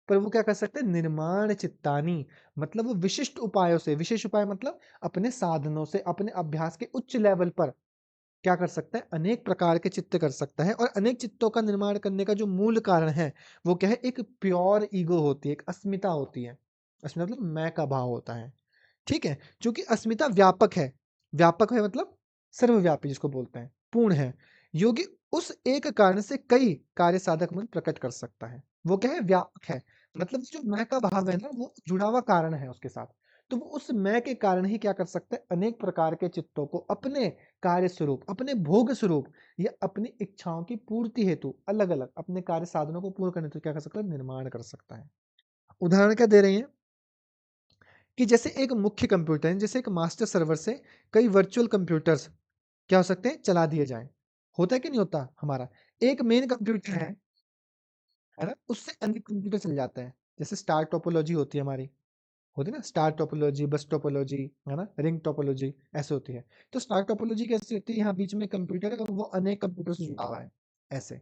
पर वो क्या कर सकते हैं? निर्माण चित्तानि, मतलब वो विशिष्ट उपायों से, विशेष उपाय मतलब अपने साधनों से, अपने अभ्यास के उच्च लेवल पर क्या कर सकता है? अनेक प्रकार के चित्त कर सकता है, और अनेक चित्तों का निर्माण करने का जो मूल कारण है, वो क्या है? एक प्योर ईगो होती है, एक अस्मिता होती है। अस्मिता मतलब मैं का भाव होता है। ठीक है? चूँकि अस्मिता व्यापक है मतलब सर्वव्यापी जिसको बोलते हैं, पूर्ण है। योगी उस एक कारण से कई कार्य साधक मन प्रकट कर सकता है। वो क्या है? व्यापक है। मतलब जो मैं का भाव है ना, वो जुड़ा हुआ कारण है उसके साथ। तो वो उस मैं के कारण ही क्या कर सकता है? अनेक प्रकार के चित्तों को अपने कार्य स्वरूप, अपने भोग स्वरूप या अपनी इच्छाओं की पूर्ति हेतु अलग-अलग अपने कार्य साधनों को पूर्ण करने हेतु क्या कर सकता है? निर्माण कर सकता है। उदाहरण क्या दे रहे हैं? कि जैसे एक मुख्य कंप्यूटर है, जैसे एक मास्टर सर्वर से कई वर्चुअल कंप्यूटर्स क्या हो सकते हैं? चला दिए जाएँ। होता है कि नहीं होता हमारा? एक मेन कंप्यूटर है ना? उससे अन्य कंप्यूटर चल जाते हैं। जैसे स्टार टोपोलॉजी होती है हमारी, होती है ना? स्टार टोपोलॉजी, बस टोपोलॉजी, है ना? रिंग टोपोलॉजी ऐसे होती है। तो स्टार टोपोलॉजी कैसी होती है? यहाँ बीच में कंप्यूटर है और वो अनेक कंप्यूटर से जुड़ा हुआ है, ऐसे।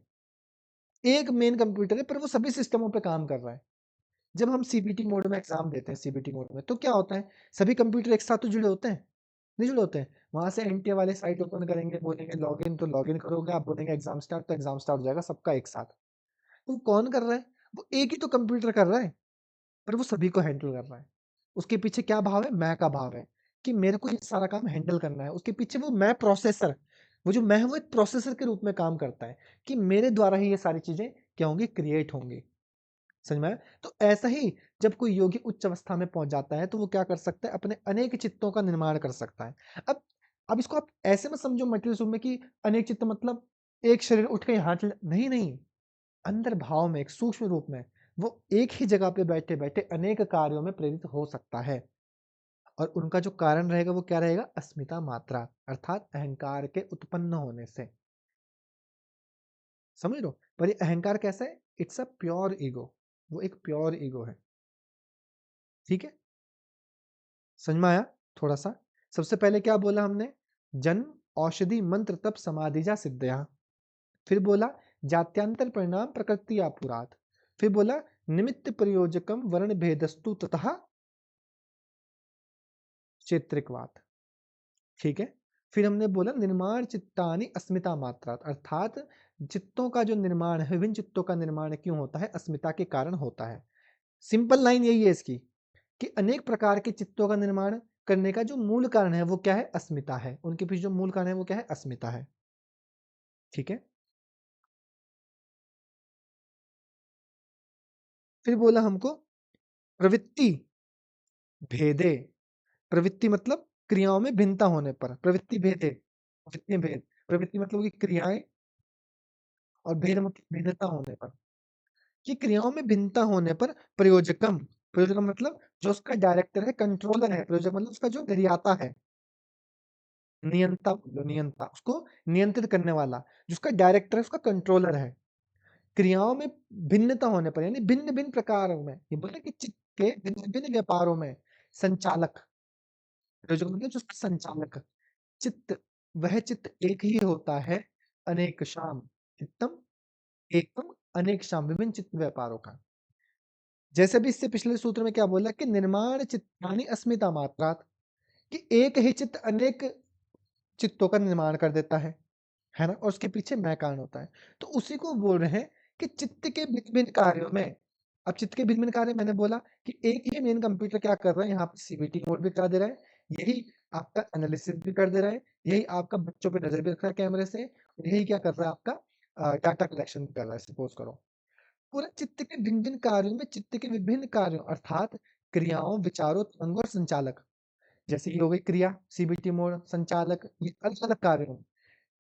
एक मेन कंप्यूटर है पर वो सभी सिस्टमों पे काम कर रहा है। जब हम सीबीटी मोड में एग्ज़ाम देते हैं, सीबीटी मोड में, तो क्या होता है? सभी कंप्यूटर एक साथ तो जुड़े होते हैं? नहीं जुड़े होते हैं। वहाँ से एनटीए वाले साइट ओपन करेंगे, बोलेंगे लॉगिन, तो लॉगिन करोगे, आप बोलेंगे एग्ज़ाम स्टार्ट, तो एग्ज़ाम स्टार्ट हो जाएगा सबका एक साथ। तो कौन कर रहा है? वो एक ही तो कंप्यूटर कर रहा है, पर वो सभी को हैंडल कर रहा है। उसके पीछे क्या भाव है? मैं का भाव है, कि मेरे को ये सारा काम हैंडल करना है। उसके पीछे वो मैं प्रोसेसर, वो जो मैं हूँ वो एक प्रोसेसर के रूप में काम करता है, कि मेरे द्वारा ही ये सारी चीज़ें क्या होंगी? क्रिएट होंगी। समझ में आया? तो ऐसा ही जब कोई योगी उच्च अवस्था में पहुँच जाता है, तो वो क्या कर सकता है? अपने अनेक चित्तों का निर्माण कर सकता है। अब अब इसको आप ऐसे मत समझो मटेरियल रूप में कि अनेक चित्त मतलब एक शरीर उठ के यहाँ चले, नहीं, नहीं। अंदर भाव में, एक सूक्ष्म रूप में, वो एक ही जगह पे बैठे-बैठे अनेक कार्यों में प्रेरित हो सकता है। और उनका जो कारण रहेगा वो क्या रहेगा? अस्मिता मात्रा, अर्थात अहंकार के उत्पन्न होने से। समझ लो? पर ये अहंकार कैसा है? इट्स अ प्योर ईगो, वो एक प्योर ईगो है। ठीक है? समझ में आया थोड़ा-सा? सबसे पहले क्या बोला हमने? जन्म, औषधि, मंत्र, तप, समाधिजा सिद्धयः। फिर बोला जात्यांतर परिणाम प्रकृतिया पुरात्। फिर बोला निमित्त प्रयोजकम वर्ण भेदस्तु ततः क्षेत्रिकवात। ठीक है? फिर हमने बोला निर्माण चित्तानि अस्मिता मात्रात्, अर्थात चित्तों का जो निर्माण है, विभिन्न चित्तों का निर्माण क्यों होता है? अस्मिता के कारण होता है। सिंपल लाइन यही है इसकी, कि अनेक प्रकार के चित्तों का निर्माण करने का जो मूल कारण है वो क्या है? अस्मिता है। उनके पीछे जो मूल कारण है वो क्या है? अस्मिता है। ठीक है? फिर बोला हमको प्रवृत्ति भेदे, प्रवृत्ति मतलब क्रियाओं में भिन्नता होने पर, प्रवृत्ति भेदे, प्रवृत्ति भेद, प्रवृत्ति मतलब कि क्रियाएं, और भेद मतलब भिन्नता होने पर, कि क्रियाओं में भिन्नता होने पर प्रयोजकम, प्रयोजकम मतलब जो उसका डायरेक्टर है, कंट्रोलर है, प्रयोजक मतलब उसका जो निर्याता है, नियंता बोलो, नियंता, उसको नियंत्रित करने वाला, जिसका डायरेक्टर है, उसका कंट्रोलर है। क्रियाओं में भिन्नता होने पर, यानी भिन्न भिन्न प्रकारों में, ये बोले कि चित्त के भिन्न भिन्न व्यापारों में संचालक, जो मतलब जो उसका संचालक, चित्त, वह चित्त एक ही होता है, अनेक शाम, चित्तम एकम अनेक शाम, विभिन्न चित्त व्यापारों का। जैसे भी इससे पिछले सूत्र में क्या बोला कि निर्माण चित्तानि अस्मिता मात्रात, कि एक ही चित्त अनेक चित्तों का निर्माण कर देता है ना, और उसके पीछे मैं कारण होता है। तो उसी को बोल रहे हैं कि चित्त के भिन्न भिन्न कार्यों में, अब चित्त के भिन्न भिन्न कार्य, मैंने बोला कि एक ही मेन कंप्यूटर क्या कर रहा है, यहाँ पे सीबीटी मोड भी करा दे रहा है, यही आपका एनालिसिस भी कर दे रहा है, यही आपका बच्चों पे नजर भी रख रहा है कैमरे से, और यही क्या कर रहा है आपका डाटा कलेक्शन भी कर रहा है, सपोज करो। पूरा चित्त के भिन्न भिन्न कार्यों में, चित्त के विभिन्न कार्यों अर्थात क्रियाओं, विचारों, तरंगों और संचालक, जैसे ये हो गई क्रिया, सीबीटी मोड, संचालक, ये अलग अलग कार्यों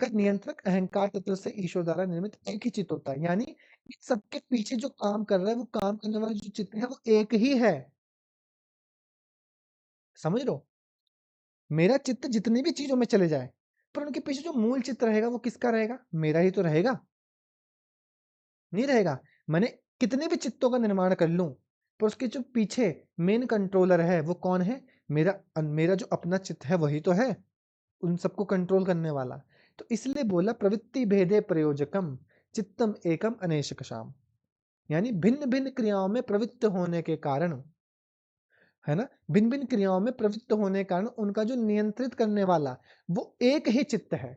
का नियंत्रक अहंकार तत्व से ईश्वर द्वारा निर्मित एक ही चित्त होता है। यानी इन सबके पीछे जो काम कर रहा है, वो काम करने वाला जो चित्त है वो एक ही है। समझ लो, मेरा चित्त जितनी भी चीजों में चले जाए, पर उनके पीछे जो मूल चित्त रहेगा वो किसका रहेगा, मेरा ही तो रहेगा, नहीं रहेगा। मैंने कितने भी चित्तों का निर्माण कर लूं, पर उसके जो पीछे मेन कंट्रोलर है वो कौन है, मेरा जो अपना चित्त है वही तो है, उन सबको कंट्रोल करने वाला। तो इसलिए बोला प्रवृत्ति भेदे प्रयोजकम चित्तम एकम अनेशकशाम, यानी भिन्न भिन्न क्रियाओं में प्रवृत्त होने के कारण, है ना, भिन्न भिन्न क्रियाओं में प्रवृत्त होने के कारण उनका जो नियंत्रित करने वाला वो एक ही चित्त है।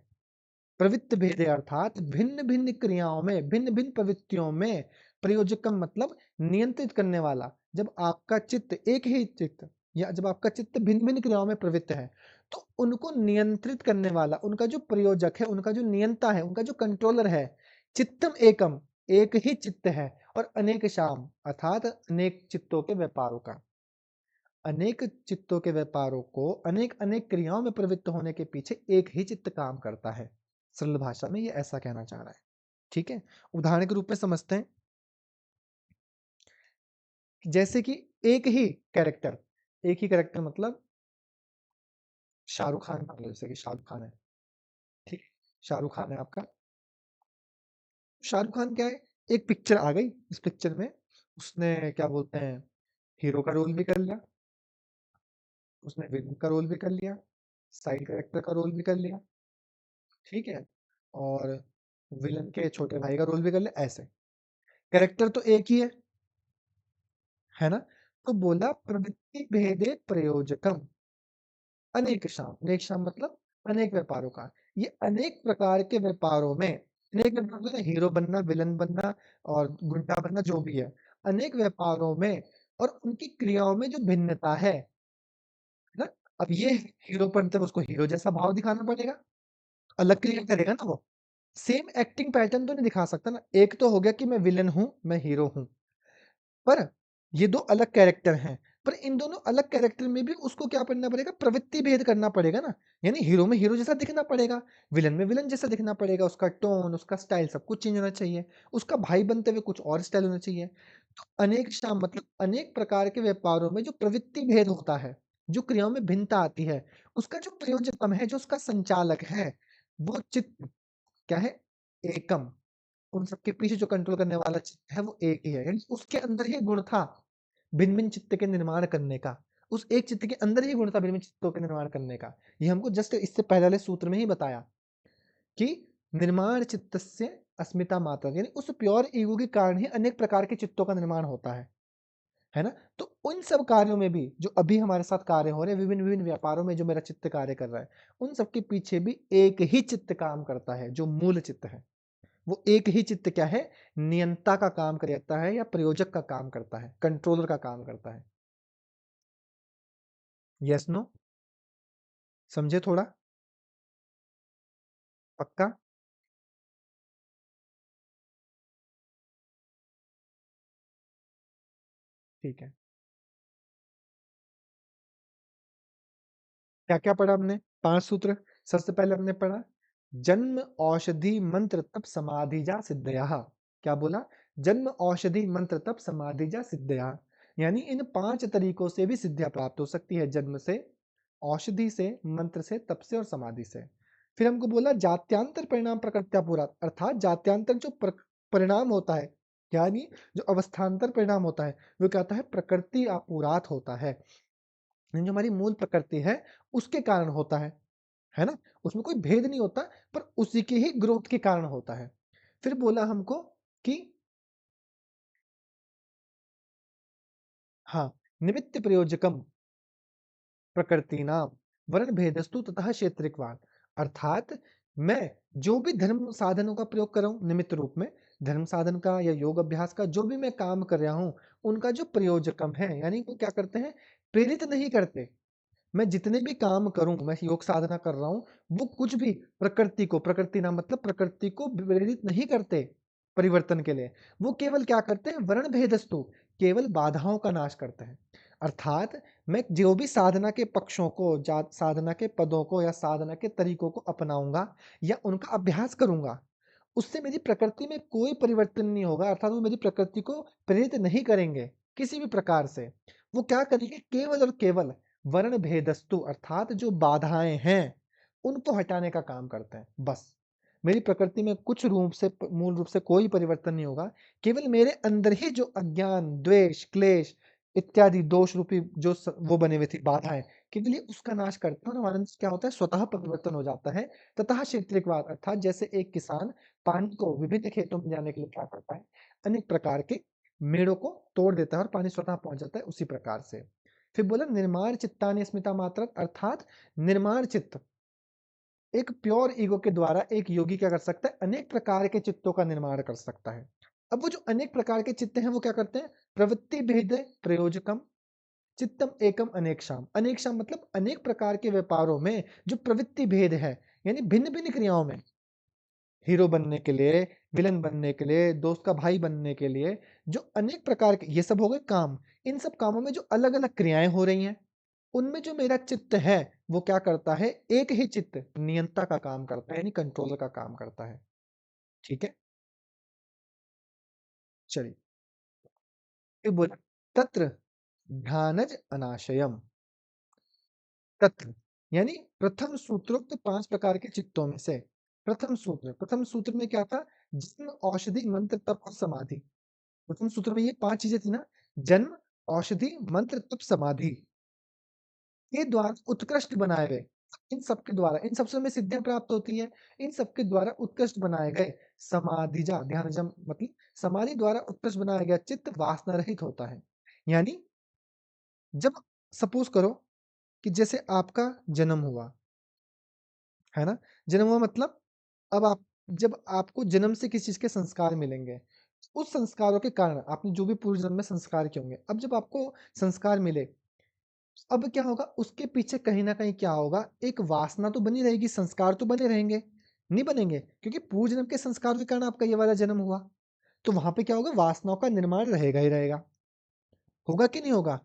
प्रवृत्त भेदे अर्थात भिन्न भिन्न क्रियाओं में, भिन्न भिन्न प्रवृत्तियों में, प्रयोजकम मतलब नियंत्रित करने वाला। जब आपका चित्त एक ही चित्त, या जब आपका चित्त भिन्न भिन्न क्रियाओं में प्रवृत्त है, तो उनको नियंत्रित करने वाला, उनका जो प्रयोजक है, उनका जो नियंता है, उनका जो कंट्रोलर है, चित्तम एकम, एक ही चित्त है, और अनेक शाम अर्थात अनेक चित्तों के व्यापारों का, अनेक चित्तों के व्यापारों को अनेक अनेक क्रियाओं में प्रवृत्त होने के पीछे एक ही चित्त काम करता है। सरल भाषा में ये ऐसा कहना चाह रहा है। ठीक है, उदाहरण के रूप में समझते हैं, जैसे कि एक ही कैरेक्टर मतलब शाहरुख खान मान लो, जैसे कि शाहरुख खान है, ठीक है, शाहरुख खान है आपका। शाहरुख खान क्या है, एक पिक्चर आ गई, इस पिक्चर में उसने क्या बोलते हैं, हीरो का रोल भी कर लिया, उसने विलन का रोल भी कर लिया, साइड कैरेक्टर का रोल भी कर लिया, ठीक है, और विलन के छोटे भाई का रोल भी कर लिया, ऐसे कैरेक्टर तो एक ही है ना। तो बोला प्रवृत्ति भेदे प्रयोजकम अनेक शाम मतलब अनेक व्यापारों का, ये अनेक प्रकार के व्यापारों में, अनेक व्यापारों में हीरो बनना, विलन बनना और गुंडा बनना, जो भी है, अनेक व्यापारों में और उनकी क्रियाओं में जो भिन्नता है ना। अब ये हीरो बनते उसको हीरो जैसा भाव दिखाना पड़ेगा, अलग क्रिया करेगा ना वो, सेम एक्टिंग पैटर्न तो नहीं दिखा सकता ना। एक तो हो गया कि मैं विलन हूं, मैं हीरो हूं, पर ये दो अलग कैरेक्टर हैं, पर इन दोनों अलग कैरेक्टर में भी उसको क्या करना पड़ेगा, प्रवृत्ति भेद करना पड़ेगा ना। यानी हीरो में हीरो जैसा दिखना पड़ेगा, विलन में विलन जैसा दिखना पड़ेगा, उसका टोन, उसका स्टाइल सब कुछ चेंज होना चाहिए, उसका भाई बनते हुए कुछ और स्टाइल होना चाहिए। तो अनेक शाम मतलब अनेक प्रकार के व्यापारों में जो प्रवृत्ति भेद होता है, जो क्रियाओं में भिन्नता आती है, उसका जो प्रयोजकम है, जो उसका संचालक है, वो चित्त क्या है, एकम, उन सबके पीछे जो कंट्रोल करने वाला चित्त है वो एक ही है। यानी उसके अंदर ही गुण था भिन्न भिन्न चित्त के निर्माण करने का, उस एक चित्त के अंदर ही गुण था भिन्न भिन्न चित्तों के निर्माण करने का। ये हमको जस्ट इससे पहले वाले सूत्र में ही बताया कि निर्माण चित्तस्य अस्मिता मात्र, यानी उस प्योर ईगो के कारण ही अनेक प्रकार के चित्तों का निर्माण होता है ना। तो उन सब कार्यों में भी जो अभी हमारे साथ कार्य हो रहे हैं, विभिन्न विभिन्न व्यापारों में जो मेरा चित्त कार्य कर रहा है, उन सबके पीछे भी एक ही चित्त काम करता है, जो मूल चित्त है। वो एक ही चित्त क्या है, नियंता का काम करता है, या प्रयोजक का काम करता है, कंट्रोलर का काम करता है। यस नो, समझे थोड़ा, पक्का। ठीक है, क्या क्या पढ़ा हमने, 5 सूत्र। सबसे पहले हमने पढ़ा जन्म औषधि मंत्र तप समाधि जा सिद्धया। क्या बोला, जन्म औषधि मंत्र तप समाधि जा सिद्धया, यानी इन 5 तरीकों से भी सिद्धियां प्राप्त हो सकती है, जन्म से, औषधि से, मंत्र से, तप से और समाधि से। फिर हमको बोला जात्यांतर परिणाम प्रकृत्यापुरात, अर्थात जात्यांतर जो परिणाम होता है, यानी जो अवस्थान्तर परिणाम होता है, वो क्या होता है, प्रकृति आपुरात होता है। यानी जो हमारी मूल प्रकृति है उसके कारण होता है ना, उसमें कोई भेद नहीं होता, पर उसी के ही ग्रोथ के कारण होता है। फिर बोला हमको कि हाँ, निमित्त प्रयोजकम प्रकृतिनाम वर्ण भेदस्तु ततः क्षेत्रिकवाद, अर्थात मैं जो भी धर्म साधनों का प्रयोग कर रहा हूँ निमित्त रूप में, धर्म साधन का या योग अभ्यास का जो भी मैं काम कर रहा हूँ, उनका जो प्रयोजकम है, यानी वो क्या करते हैं, प्रेरित नहीं करते। मैं जितने भी काम करूं, मैं योग साधना कर रहा हूं, वो कुछ भी प्रकृति को, प्रकृति ना मतलब प्रकृति को प्रेरित नहीं करते परिवर्तन के लिए। वो केवल क्या करते हैं, वर्ण भेदस्तु, केवल बाधाओं का नाश करते हैं। अर्थात मैं जो भी साधना के पक्षों को, साधना के पदों को या साधना के तरीकों को अपनाऊंगा या उनका अभ्यास करूंगा, उससे मेरी प्रकृति में कोई परिवर्तन नहीं होगा। अर्थात वो मेरी प्रकृति को प्रेरित नहीं करेंगे किसी भी प्रकार से। वो क्या करेंगे, केवल और केवल वर्ण भेदस्तु, अर्थात जो बाधाएं हैं उनको हटाने का काम करते हैं। बस मेरी प्रकृति में कुछ रूप से, मूल रूप से कोई परिवर्तन नहीं होगा। केवल मेरे अंदर ही जो अज्ञान, द्वेष, क्लेश इत्यादि दोष रूपी जो वो बने हुए थी बाधाएं, केवल ये उसका नाश करते हैं और हमारे अंदर क्या होता है, स्वतः परिवर्तन हो जाता है। ततः क्षेत्रिकवाद, अर्थात जैसे एक किसान पानी को विभिन्न खेतों में जाने के लिए क्या करता है, अनेक प्रकार के मेड़ों को तोड़ देता है और पानी स्वतः पहुंच जाता है, उसी प्रकार से। फिर बोला निर्माण चित्तानि स्मिता मात्र, अर्थात निर्माण चित्त, एक प्योर ईगो के द्वारा एक योगी क्या कर सकता है, अनेक प्रकार के चित्तों का निर्माण कर सकता है। अब वो जो अनेक प्रकार के चित्त हैं वो क्या करते हैं, प्रवृत्ति भेद प्रयोजकम चित्तम एकम अनेकशाम, अनेकशाम मतलब अनेक प्रकार के व्यापारों में जो प्रवृत्ति भेद है, यानी भिन्न भिन्न क्रियाओं में, हीरो बनने के लिए, विलन बनने के लिए, दोस्त का भाई बनने के लिए, जो अनेक प्रकार के, ये सब हो गए काम। इन सब कामों में जो अलग अलग क्रियाएं हो रही हैं, उनमें जो मेरा चित्त है वो क्या करता है, एक ही चित्त नियंता का काम करता है, यानी कंट्रोलर का काम करता है। ठीक है, चलिए। फिर बोला तत्र ध्यानज अनाशयम, तत्र यानी प्रथम सूत्रोक्त 5 प्रकार के चित्तों में से प्रथम सूत्र में क्या था, जन्म, औषधि, मंत्र, तप और समाधि। प्रथम सूत्र में ये 5 चीजें थी ना, जन्म, औषधि, मंत्र, तप, समाधि, ये द्वारा उत्कृष्ट बनाए गए। इन सबके द्वारा, इन सबसे हमें सिद्धियां प्राप्त होती है, इन सबके द्वारा उत्कृष्ट बनाए गए समाधिजा, ध्यान जम मतलब समाधि द्वारा उत्कृष्ट बनाया गया चित्त वासना रहित होता है। यानी जब सपोज करो कि जैसे आपका जन्म हुआ है ना, जन्म हुआ मतलब अब आप, जब आपको जन्म से किसी चीज के संस्कार मिलेंगे, उस संस्कारों के कारण आपने जो भी पूर्व जन्म में संस्कार किए होंगे, अब जब आपको संस्कार मिले, अब क्या होगा, उसके पीछे कहीं ना कहीं क्या होगा, एक वासना तो बनी रहेगी, संस्कार तो बने रहेंगे, नहीं बनेंगे, क्योंकि पूर्व जन्म के संस्कार के कारण आपका ये वाला जन्म हुआ। तो वहां पे क्या होगा, वासनाओं का निर्माण रहेगा ही रहेगा, होगा कि नहीं होगा,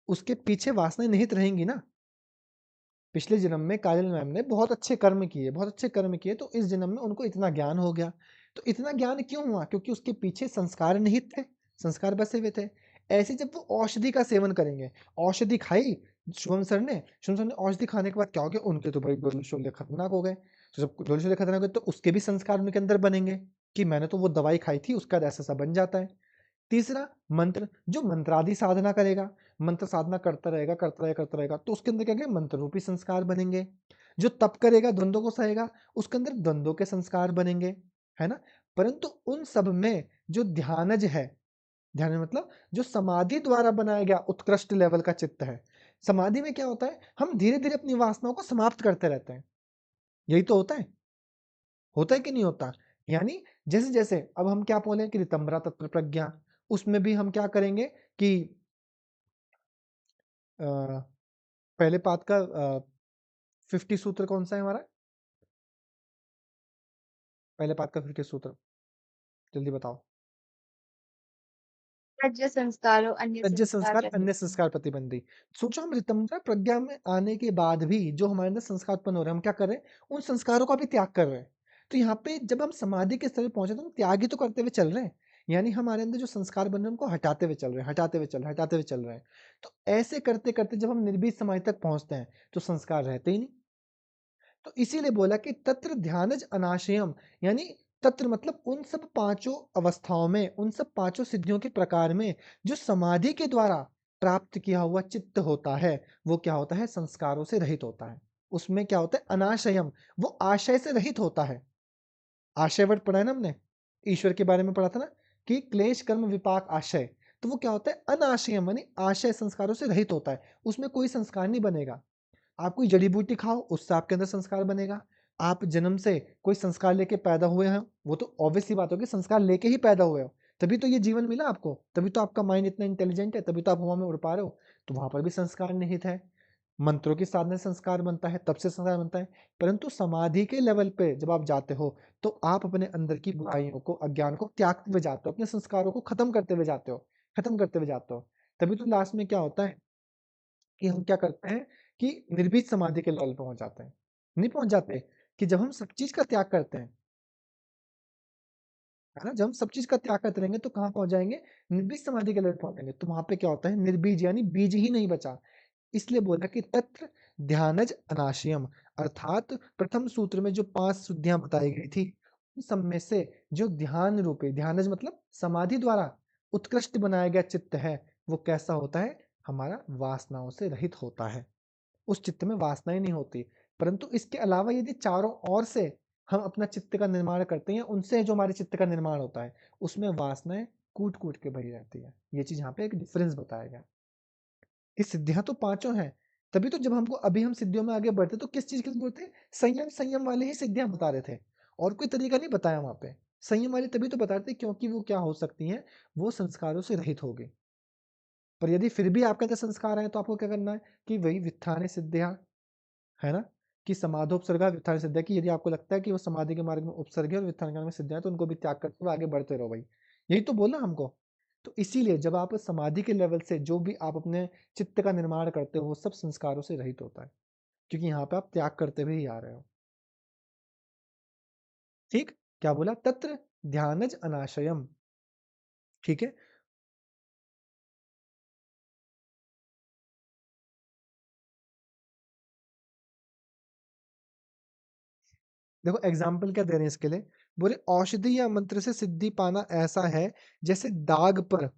उसके पीछे वासनाएं निहित रहेंगी ना। पिछले जन्म में काजल मैम ने बहुत अच्छे कर्म किए, बहुत अच्छे कर्म किए, तो इस जन्म में उनको इतना ज्ञान हो गया। तो इतना ज्ञान क्यों हुआ, क्योंकि उसके पीछे संस्कार निहित थे, संस्कार बसे हुए थे। ऐसे जब वो औषधि का सेवन करेंगे, औषधि खाई शुभम सर ने औषधि खाने के बाद क्या हो गया, उनके तो भाई डोले शोले खतरनाक हो गए। तो जब डोले शोले खतरनाक हो गए तो उसके भी संस्कार उनके अंदर बनेंगे कि मैंने तो वो दवाई खाई थी, उसका ऐसा सा बन जाता है। तीसरा, मंत्र, जो मंत्रादि साधना करेगा, मंत्र साधना करता रहेगा, तो उसके अंदर क्या क्या मंत्र रूपी संस्कार बनेंगे। जो तप करेगा, द्वंद्वों को सहेगा, उसके अंदर द्वंद्वों के संस्कार बनेंगे, है ना। परंतु उन सब में जो ध्यानज है, ध्यान मतलब जो समाधि द्वारा बनाया गया उत्कृष्ट लेवल का चित्त है, समाधि में क्या होता है, हम धीरे धीरे अपनी वासनाओं को समाप्त करते रहते हैं। यही तो होता है कि नहीं होता। यानी जैसे जैसे अब हम क्या बोले कि रितंबरा तत्व प्रज्ञा, उसमें भी हम क्या करेंगे कि अ, पहले पाद का 50 सूत्र कौन सा है हमारा, पहले पाद का 50 सूत्र, जल्दी बताओ। तज्ज संस्कारो अन्य तज्ज संस्कार संस्कार अन्य प्रतिबंध। संस्कार प्रतिबंधी। सोचो हम रितंबरा प्रज्ञा में आने के बाद भी जो हमारे अंदर संस्कार उत्पन्न हो रहे हैं, हम क्या कर रहे हैं, उन संस्कारों का भी त्याग कर रहे हैं। तो यहाँ पे जब हम समाधि के स्तर पे पहुंचे तो हम त्याग ही तो करते हुए चल रहे हैं। यानी हमारे अंदर जो संस्कार बन रहे हैं उनको हटाते हुए चल रहे हैं, हटाते हुए चल रहे हैं, हटाते हुए चल रहे हैं। तो ऐसे करते करते जब हम निर्बीज समाधि तक पहुंचते हैं तो संस्कार रहते ही नहीं। तो इसीलिए बोला कि तत्र ध्यानज अनाशयम, यानी तत्र मतलब उन सब पांचों अवस्थाओं में, उन सब पांचों सिद्धियों के प्रकार में जो समाधि के द्वारा प्राप्त किया हुआ चित्त होता है, वो क्या होता है, संस्कारों से रहित होता है। उसमें क्या होता है, अनाशयम, वो आशय से रहित होता है। आशय वर्ड पढ़ा है ना हमने, ईश्वर के बारे में पढ़ा था ना, कि क्लेश कर्म विपाक आशय। तो वो क्या होता है, अनाशयम, यानी आशय संस्कारों से रहित होता है, उसमें कोई संस्कार नहीं बनेगा। आप कोई जड़ी बूटी खाओ, उससे आपके अंदर संस्कार बनेगा। आप जन्म से कोई संस्कार लेके पैदा हुए हैं, वो तो ऑब्वियस सी बात होगी, संस्कार लेके ही पैदा हुए हो, तभी तो ये जीवन मिला आपको, तभी तो आपका माइंड इतना इंटेलिजेंट है, तभी तो आप हवा में उड़ पा रहे हो। तो वहां पर भी संस्कार निहित है। मंत्रों की साधना से संस्कार बनता है, तब से संस्कार बनता है। परंतु समाधि के लेवल पे जब आप जाते हो तो आप अपने अंदर की बुराइयों को, अज्ञान को त्यागते हुए जाते हो, अपने संस्कारों को खत्म करते हुए जाते हो, खत्म करते हुए जाते हो। तभी तो लास्ट में क्या होता है कि हम क्या करते हैं कि निर्भीक समाधि के लेवल पे पहुंच जाते हैं। नहीं पहुंच जाते, कि जब हम सब चीज का त्याग करते हैं, है ना, जब हम सब चीज का त्याग करते रहेंगे तो कहाँ पहुंच जाएंगे, निर्भीक समाधि के लेवल पे पहुंचेंगे। तो वहां पे क्या होता है, निर्बीज, यानी बीज ही नहीं बचा। इसलिए बोला कि तत्र ध्यानज अनाशयम, अर्थात प्रथम सूत्र में जो 5 शुद्धियां बताई गई थी, उन सब में से जो ध्यान रूपी, ध्यानज मतलब समाधि द्वारा उत्कृष्ट बनाया गया चित्त है, वो कैसा होता है, हमारा वासनाओं से रहित होता है। उस चित्त में वासनाएं नहीं होती। परंतु इसके अलावा यदि चारों ओर से हम अपना चित्त का निर्माण करते हैं, उनसे जो हमारे चित्त का निर्माण होता है, उसमें वासनाएं कूट कूट के भरी रहती है। ये चीज यहाँ पे एक डिफरेंस बताया गया। ये सिद्धियां तो पांचों हैं, तभी तो जब हमको अभी हम सिद्धियों में आगे बढ़ते तो किस चीज के लिए बोलते हैं, संयम, संयम वाले ही सिद्धियां बता रहे थे, और कोई तरीका नहीं बताया वहां पे। संयम वाले तभी तो बता रहे थे क्योंकि वो क्या हो सकती हैं, वो संस्कारों से रहित होगी। पर यदि फिर भी आपके अंदर संस्कार आए तो आपको क्या करना है, कि वही वित्थाने सिद्धियां, है ना, कि समाधोपसर्गा वित्थान सिद्धियां, कि यदि आपको लगता है कि वो समाधि के मार्ग में उपसर्ग है और वित्थान काल में सिद्धियां, तो उनको भी त्याग करते हुए आगे बढ़ते रहो भाई। यही तो बोला हमको। तो इसीलिए जब आप समाधि के लेवल से जो भी आप अपने चित्त का निर्माण करते हो, वो सब संस्कारों से रहित होता है, क्योंकि यहाँ पे आप त्याग करते हुए ही आ रहे हो। ठीक, क्या बोला, तत्र ध्यानज अनाशयम। ठीक है, देखो एग्जाम्पल क्या दे रहे हैं इसके लिए, बोले औषधि या मंत्र से सिद्धि पाना ऐसा है जैसे दाग पर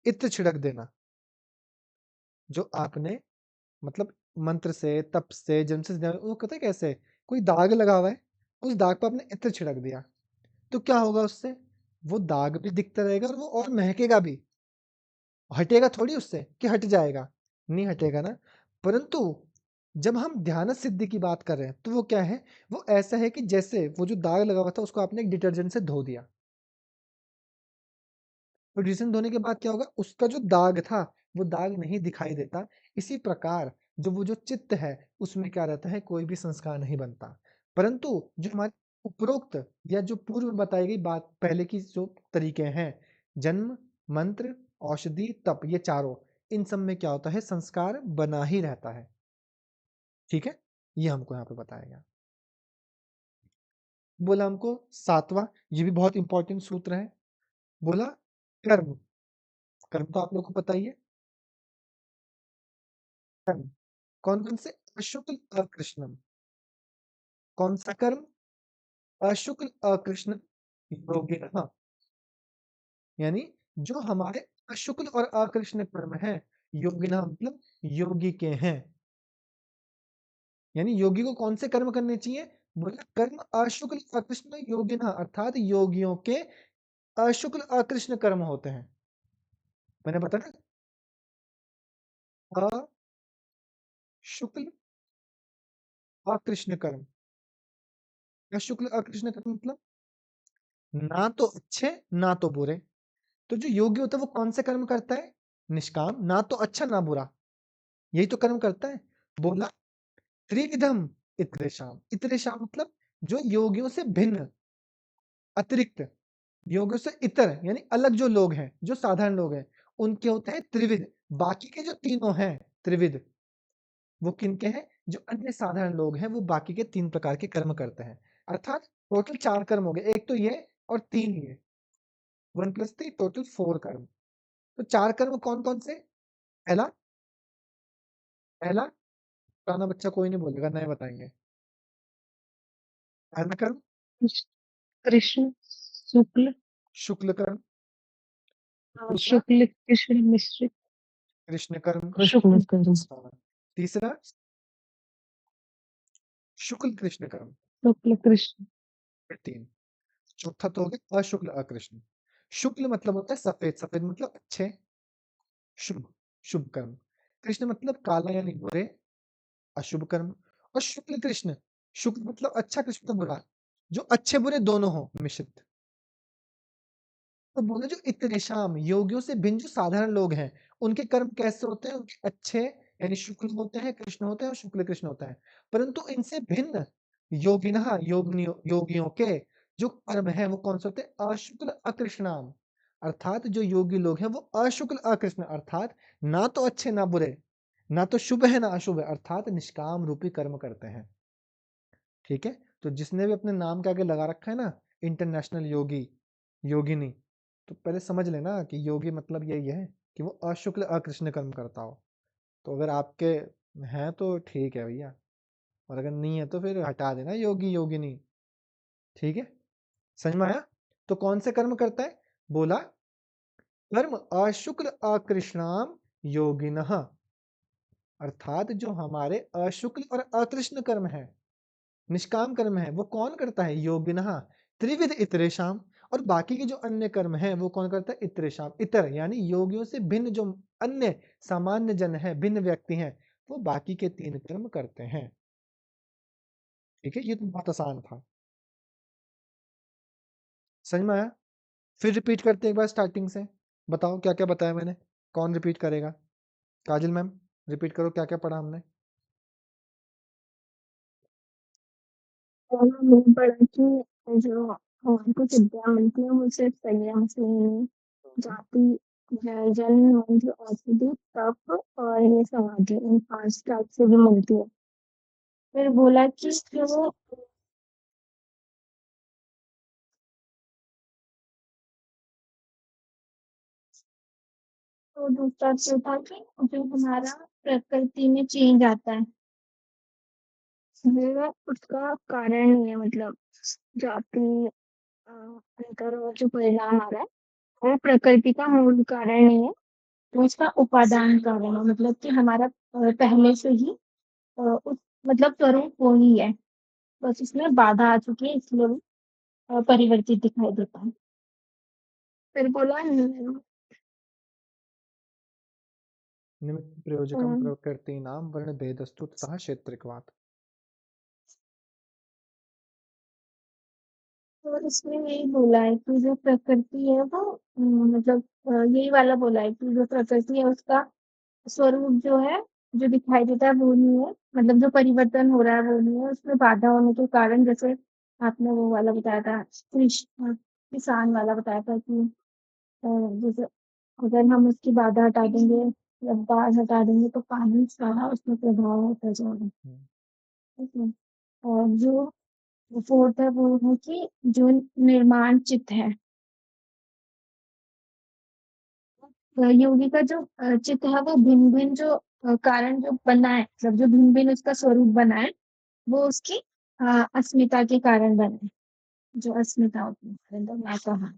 इत्र छिड़क देना। जो आपने मतलब मंत्र से, तप से, जन्म से वो कहते हैं कैसे, कोई दाग लगा हुआ है, उस दाग पर आपने इत्र छिड़क दिया, तो क्या होगा उससे, वो दाग भी दिखता रहेगा और वो और महकेगा भी। हटेगा थोड़ी उससे कि हट जाएगा, नहीं हटेगा ना। परंतु जब हम ध्यान सिद्धि की बात कर रहे हैं तो वो क्या है, वो ऐसा है कि जैसे वो जो दाग लगा हुआ था उसको आपने एक डिटर्जेंट से धो दिया, तो डिटर्जेंट धोने के बाद क्या होगा, उसका जो दाग था वो दाग नहीं दिखाई देता। इसी प्रकार जो वो जो चित्त है उसमें क्या रहता है, कोई भी संस्कार नहीं बनता। परंतु जो हमारे उपरोक्त या जो पूर्व में बताई गई बात, पहले की जो तरीके हैं, जन्म, मंत्र, औषधि, तप, ये चारों, इन सब में क्या होता है, संस्कार बना ही रहता है। ठीक है, ये हमको यहाँ पे बताया गया। बोला हमको सातवां, ये भी बहुत इंपॉर्टेंट सूत्र है, बोला कर्म। कर्म तो आप लोग को पता ही है, कर्म कौन कौन से, अशुक्ल अकृष्णम, कौन सा कर्म, अशुक्ल अकृष्ण योगिनः, यानी जो हमारे अशुक्ल और अकृष्ण कर्म है, योगिनः मतलब योगी के हैं। यानी योगी को कौन से कर्म करने चाहिए, बोला कर्म अशुक्ल अकृष्ण योगिनः, अर्थात योगियों के अशुक्ल अकृष्ण कर्म होते हैं। मैंने बताया अशुक्ल अकृष्ण कर्म, अशुक्ल अकृष्ण कर्म मतलब ना तो अच्छे ना तो बुरे। तो जो योगी होता है वो कौन से कर्म करता है, निष्काम, ना तो अच्छा ना बुरा, यही तो कर्म करता है। बोला त्रिविधम इतरेशाम, इतरेशाम मतलब जो योगियों से भिन्न, अतिरिक्त, योगियों से इतर यानी अलग जो लोग हैं, जो साधारण लोग हैं, उनके होते हैं त्रिविध। बाकी के जो तीनों हैं त्रिविध, वो किनके हैं, जो अन्य साधारण लोग हैं, वो बाकी के 3 प्रकार के कर्म करते हैं। अर्थात टोटल 4 कर्म हो गए, एक तो ये और 3 ये। 1 + 3 टोटल 4 कर्म। तो 4 कर्म कौन-कौन से? पहला पहला पुराना बच्चा कोई नहीं बोलेगा, नए बताएँगे। पहला कर्म कृष्ण कृष्ण, शुक्ल शुक्ल कर्म, दूसरा शुक्ल कृष्ण मिश्रित कृष्ण कर्म, शुक्ल करो हाँ, तीसरा शुक्ल कृष्ण कर्म, शुक्ल कृष्ण 3, चौथा तो हो गया अशुक्ल अकृष्ण। शुक्ल मतलब होता है सफेद, सफेद मतलब अच्छे, शुभ शुभ कर्म। कृष्ण मतलब काला यानी बुरे, अशुभ कर्म। और शुक्ल कृष्ण, शुक्ल मतलब अच्छा, कृष्ण मतलब बुरा, जो अच्छे बुरे दोनों हो मिश्रित। तो बोले जो इतरेशाम योगियों से भिन्न जो साधारण लोग हैं, उनके कर्म कैसे होते हैं? उनके अच्छे यानी शुक्ल होते हैं, कृष्ण होते हैं और शुक्ल कृष्ण होता है। परंतु इनसे भिन्न योगिनः योगियों के जो कर्म है वो कौन से होते हैं? अशुक्ल अकृष्णाम, अर्थात जो योगी लोग हैं वो अशुक्ल अकृष्ण, अर्थात ना तो अच्छे ना बुरे, ना तो शुभ है ना अशुभ है, अर्थात निष्काम रूपी कर्म करते हैं। ठीक है, तो जिसने भी अपने नाम के आगे लगा रखा है ना इंटरनेशनल योगी, योगिनी, तो पहले समझ लेना कि योगी मतलब यही है कि वो अशुक्ल अकृष्ण कर्म करता हो। तो अगर आपके हैं तो ठीक है भैया, और अगर नहीं है तो फिर हटा देना योगी योगिनी। ठीक है, समझ में आया? तो कौन से कर्म करता है? बोला कर्म अशुक्ल अकृष्णाम योगिनः, अर्थात जो हमारे अशुक्ल और अकृष्ण कर्म है, निष्काम कर्म है, वो कौन करता है? योगिनः त्रिविध इतरेषाम, और बाकी के जो अन्य कर्म हैं वो कौन करता है? इतरेषाम, इतर यानी योगियों से भिन्न जो अन्य सामान्य जन है, भिन्न व्यक्ति हैं, वो बाकी के 3 कर्म करते हैं। ठीक है, ये तो बहुत आसान था, समझ में आया? फिर रिपीट करते हैं एक बार स्टार्टिंग से। बताओ क्या क्या बताया मैंने, कौन रिपीट करेगा? काजल मैम रिपीट करो, क्या क्या पढ़ा हमने? मैंने पढ़ा कि जो हमको विद्या मिलती है वो सिर्फ संयम से ही, जाति जन्म मंत्र औषधि तप और ये समाधि इन 5 टाइप से भी मिलती है। फिर बोला कि जो तो दूसरा जो था कि जो हमारा प्रकृति में चेंज आता है वो उसका कारण नहीं है, मतलब जाति अंतर और जो परिणाम आ रहा है वो प्रकृति का मूल कारण नहीं है, तो उसका उपादान कारण है, मतलब कि हमारा पहले से ही उस मतलब स्वरूप वो ही है, बस उसमें बाधा आ चुकी है इसलिए वो परिवर्तित दिखाई देता है। फिर बोला निमित्त प्रयोजकम प्रकृतीनां वर्ण भेदस्तु ततः क्षेत्रज्ञात्। तो इसमें यही बोला है कि जो प्रकृति है वो मतलब यही वाला बोला है कि जो प्रकृति है उसका स्वरूप जो है जो दिखाई देता है वो नहीं है, मतलब जो परिवर्तन हो रहा है वो नहीं है, उसमें बाधा होने के कारण, जैसे आपने वो वाला बताया था कृषि किसान वाला बताया था कि जैसे अगर हम उसकी बाधा हटा देंगे या बाढ़ हटा देंगे तो पानी सारा उसमें प्रभाव होता जाएगा। ठीक है, और जो फोर्थ है वो है कि जो निर्माण चित्त है, योगी का जो चित्त है वो भिन्न भिन्न जो कारण जो बना है, मतलब जो भिन्न भिन्न उसका स्वरूप बना है वो उसकी अस्मिता के कारण बना है, जो अस्मिता होती है, मतलब मैं कहा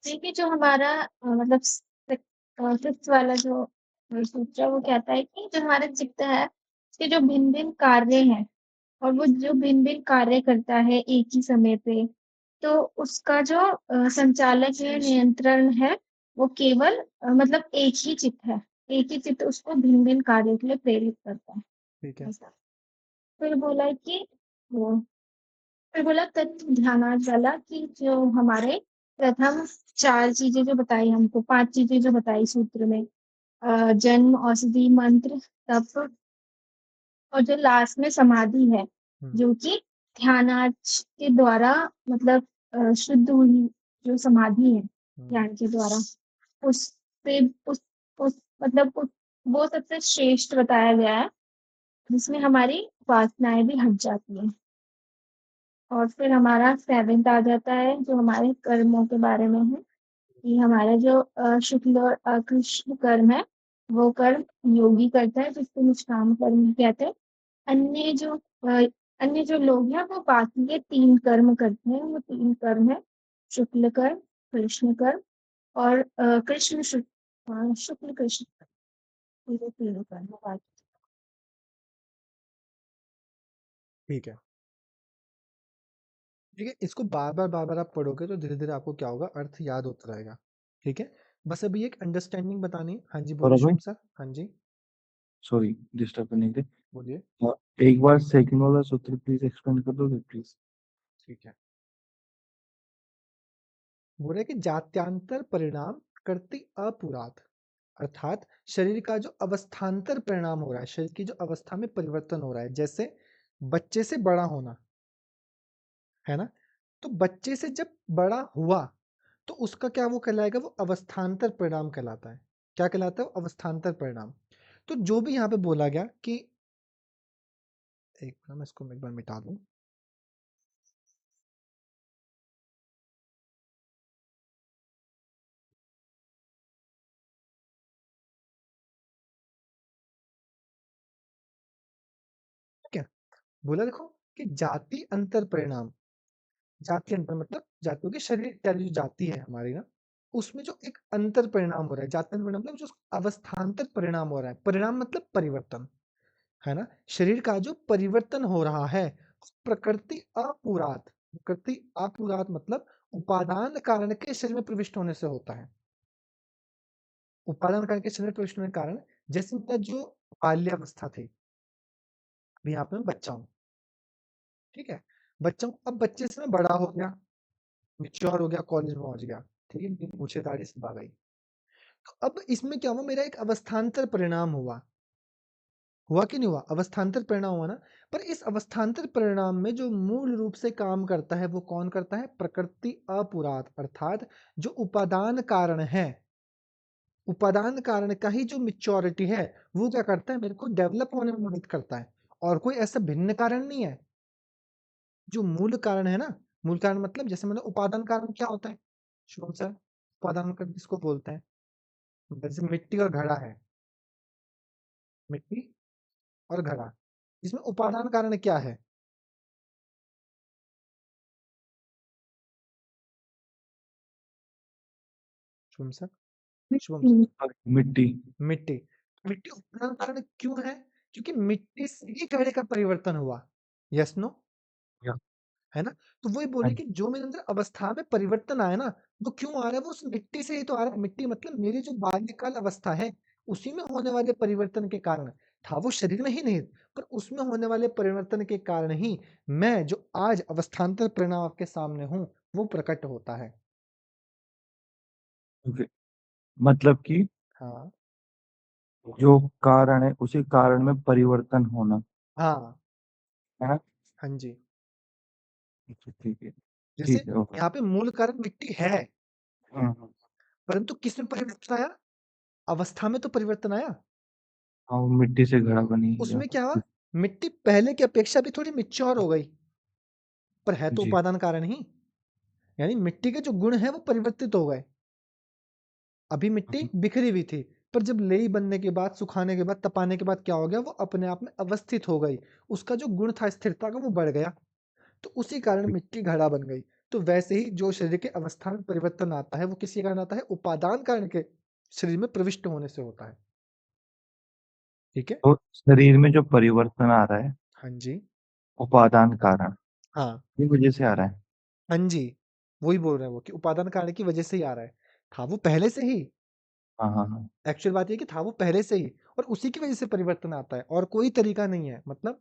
देखिए जो हमारा मतलब सिक्स वाला जो सूत्र है वो कहता है कि जो हमारा चित्त है उसके जो भिन्न भिन्न कार्य हैं और वो जो भिन्न-भिन्न कार्य करता है एक ही समय पे, तो उसका जो संचालक है, नियंत्रण है, वो केवल मतलब एक ही चित्त है। एक ही चित्त उसको भिन्न-भिन्न कार्यों के लिए प्रेरित करता है, ठीक है, ऐसा। फिर बोला कि वो फिर बोला तत्व ध्यानार्थ वाला कि जो हमारे प्रथम 4 चीज़ें जो बताई हमको, 5 चीज़ें जो बताई सूत्र में जन्म, औषधि, मंत्र, तप और जो लास्ट में समाधि है, जो कि ध्यानार्थ के द्वारा मतलब शुद्ध हुई जो समाधि है ज्ञान के द्वारा, उस पे उस मतलब वो सबसे श्रेष्ठ बताया गया है, जिसमें हमारी वासनाएं भी हट जाती हैं। और फिर हमारा सेवेंथ आ जाता है जो हमारे कर्मों के बारे में है, कि हमारा जो शुक्ल और कृष्ण कर्म है, वो कर्म योगी करता है, जिसको निष्काम कर्म कहते हैं। अन्य जो अन्य जो लोग हैं वो बाकी के 3 कर्म करते हैं। वो 3 कर्म है, शुक्ल कर्म, कृष्ण कर्म और शुक्ल कृष्ण कर्म, ये 3 कर्म है बाकी। ठीक है। ठीक है, इसको बार बार आप पढ़ोगे तो धीरे धीरे आपको क्या होगा, अर्थ याद होता रहेगा। ठीक है, बस अभी एक अंडरस्टैंडिंग बतानी है। हाँ जी बोलिए सौरभ भाई, शुभम सर। हाँ जी सॉरी डिस्टर्ब करने के लिए। बोलिए। एक बार सेकंड वाला सूत्र प्लीज एक्सप्लेन कर दोगे प्लीज? ठीक है, बोल रहे हैं कि जात्यांतर परिणाम करती अपुरात, अर्थात शरीर का जो अवस्थान्तर परिणाम हो रहा है, शरीर की जो अवस्था में परिवर्तन हो रहा है, जैसे बच्चे से बड़ा होना, है ना। तो बच्चे से जब बड़ा हुआ तो उसका क्या वो कहलाएगा, वो अवस्थान्तर परिणाम कहलाता है। क्या कहलाता है, वो अवस्थान्तर परिणाम। तो जो भी यहाँ पे बोला गया कि, एक मिनट मैं इसको एक बार मिटा दूं। ठीक है, बोला देखो कि जाति अंतर परिणाम, जाति अंतर मतलब जातियों के शरीर इत्यादि जो जाति है हमारी ना, उसमें जो एक अंतर परिणाम हो रहा है, जाति अंतर परिणाम मतलब जो अवस्थान्तर परिणाम हो रहा है, परिणाम मतलब परिवर्तन, है ना। शरीर का जो परिवर्तन हो रहा है, प्रकृति अपुरात, प्रकृति अपुरात मतलब उपादान कारण के शरीर में प्रविष्ट होने से होता है। उपादान कारण के शरीर में प्रविष्ट होने के कारण, जैसे उनका जो बाल्यावस्था थी, अभी यहाँ पे मैं बच्चा हूँ, ठीक है, बच्चा हूँ, अब बच्चे से मैं बड़ा हो गया, मैच्योर हो गया, कॉलेज में पहुंच गया, ठीक है, मेरी मूछें दाढ़ी सब आ गई। तो अब इसमें क्या हुआ, मेरा एक अवस्थान्तर परिणाम हुआ, हुआ कि नहीं हुआ, अवस्थान्तर परिणाम हुआ ना। पर इस अवस्थान्तर परिणाम में जो मूल रूप से काम करता है वो कौन करता है, प्रकृति अपुरात, अर्थात जो उपादान कारण है, उपादान कारण का ही जो मिच्योरिटी है, वो क्या करता है, मेरे को डेवलप होने में मदद करता है, और कोई ऐसा भिन्न कारण नहीं है। जो मूल कारण है ना, मूल कारण मतलब जैसे मैंने उपादान कारण क्या होता है शुभम सर, उपादान कारण किसको बोलते हैं, जैसे मिट्टी और घड़ा है, मिट्टी और घड़ा, इसमें उपादान कारण क्या है शुभम सर, शुभम सर। हम्म, मिट्टी। मिट्टी, मिट्टी उपादान कारण क्यों है, क्योंकि मिट्टी से ही घड़े का परिवर्तन हुआ, यस नो, या है ना। तो वही बोले कि जो मेरे अंदर अवस्था में परिवर्तन आया ना, वो क्यों आ रहा है, वो उस मिट्टी से ही तो आ रहा है। मिट्टी मतलब मेरी जो बाल्यकाल अवस्था है, उसी में होने वाले परिवर्तन के कारण, था वो शरीर में ही नहीं, पर उसमें होने वाले परिवर्तन के कारण ही मैं जो आज अवस्थान्तर परिणाम आपके सामने हूँ, वो प्रकट होता है। ओके, मतलब कि हाँ जो कारण है उसी कारण में परिवर्तन होना, हाँ है ना? हाँ जी। अच्छा, ठीक है। जैसे ठीक है, ओके। यहाँ पे मूल कारण मिट्टी है, हम्म। परंतु किस में परिवर्तन आया, अवस्था में तो परिवर्तन आया। हाँ, वो मिट्टी से घड़ा बनी या उसमें क्या हुआ, कुछ। मिट्टी पहले की अपेक्षा भी थोड़ी मिच्योर हो गई, पर है तो जी। उपादान कारण ही, यानी मिट्टी के जो गुण है वो परिवर्तित हो गए। अभी मिट्टी हम्म, बिखरी हुई थी, पर जब लेई बनने के बाद, सुखाने के बाद, तपाने के बाद क्या हो गया, वो अपने आप में अवस्थित हो गई, उसका जो गुण था स्थिरता का वो बढ़ गया, तो उसी कारण ठीक। मिट्टी घड़ा बन गई। तो वैसे ही जो शरीर के अवस्था में परिवर्तन आता है वो किसी कारण आता है, उपादान कारण के शरीर में प्रविष्ट होने से होता है। ठीक है, तो शरीर में जो परिवर्तन आ रहा है, हाँ जी, उपादान कारण हाँ की वजह से आ रहा है। हाँ जी, वही बोल रहे हैं वो कि उपादान कारण की वजह से ही आ रहा है, था वो पहले से ही, हाँ हाँ हाँ। एक्चुअल बात ये है कि था वो पहले से ही, और उसी की वजह से परिवर्तन आता है, और कोई तरीका नहीं है। मतलब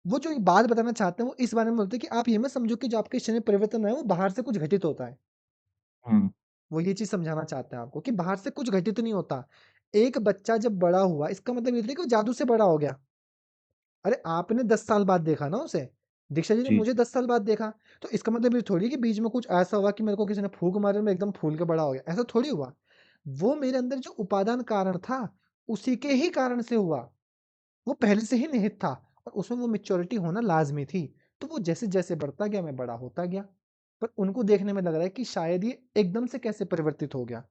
वो जो ये बात बताना चाहते हैं वो इस बारे में बोलते हैं कि आप ये मत समझो कि जो आपके शरीर में परिवर्तन है वो बाहर से कुछ घटित होता है। हम्म। वो ये चीज समझाना चाहते हैं आपको कि बाहर से कुछ घटित नहीं होता। एक बच्चा जब बड़ा हुआ इसका मतलब ये नहीं कि वो जादू से बड़ा हो गया। अरे आपने 10 साल बाद देखा ना उसे, दीक्षा जी ने जी। मुझे 10 साल बाद देखा, तो इसका मतलब ये थोड़ी कि बीच में कुछ ऐसा हुआ कि मेरे को किसी ने फूंक मारे, मैं एकदम फूल के बड़ा हो गया, ऐसा थोड़ी हुआ। वो मेरे अंदर जो उपादान कारण था उसी के ही कारण से हुआ, वो पहले से ही निहित था और उसमें वो मेच्योरिटी होना लाजमी थी। तो वो जैसे जैसे बढ़ता गया मैं बड़ा होता गया, पर उनको देखने में लग रहा है कि शायद ये एकदम से कैसे परिवर्तित हो गया।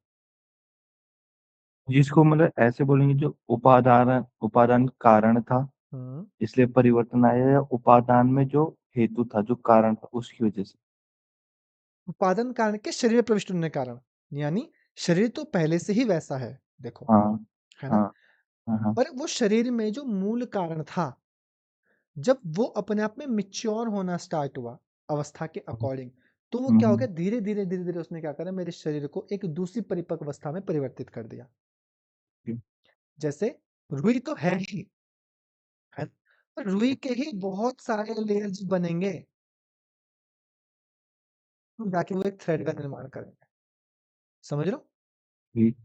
जिसको मतलब ऐसे बोलेंगे जो उपादान उपादान कारण था, हम्म इसलिए परिवर्तन आया, या उपादान में जो हेतु था, जो कारण था, उसकी वजह से? उपादान कारण के शरीर में प्रविष्ट होने के कारण, यानी शरीर तो पहले से ही वैसा है, देखो, हाँ, है ना? हाँ, हाँ, हाँ। पर वो शरीर में जो मूल कारण था, जब वो अपने आप में मैच्योर होना स्टार्ट हुआ अवस्था के हुँ, अकॉर्डिंग, तो वो हुँ, क्या हो गया, हुँ। धीरे धीरे धीरे धीरे उसने क्या करा, मेरे शरीर को एक दूसरी परिपक्व अवस्था में परिवर्तित कर दिया। जी, जैसे रुई तो है ही, है, पर रुई के ही बहुत सारे लेयर्स बनेंगे, तो जाके वो एक थ्रेड का निर्माण करेंगे। समझ रहे हो? जी,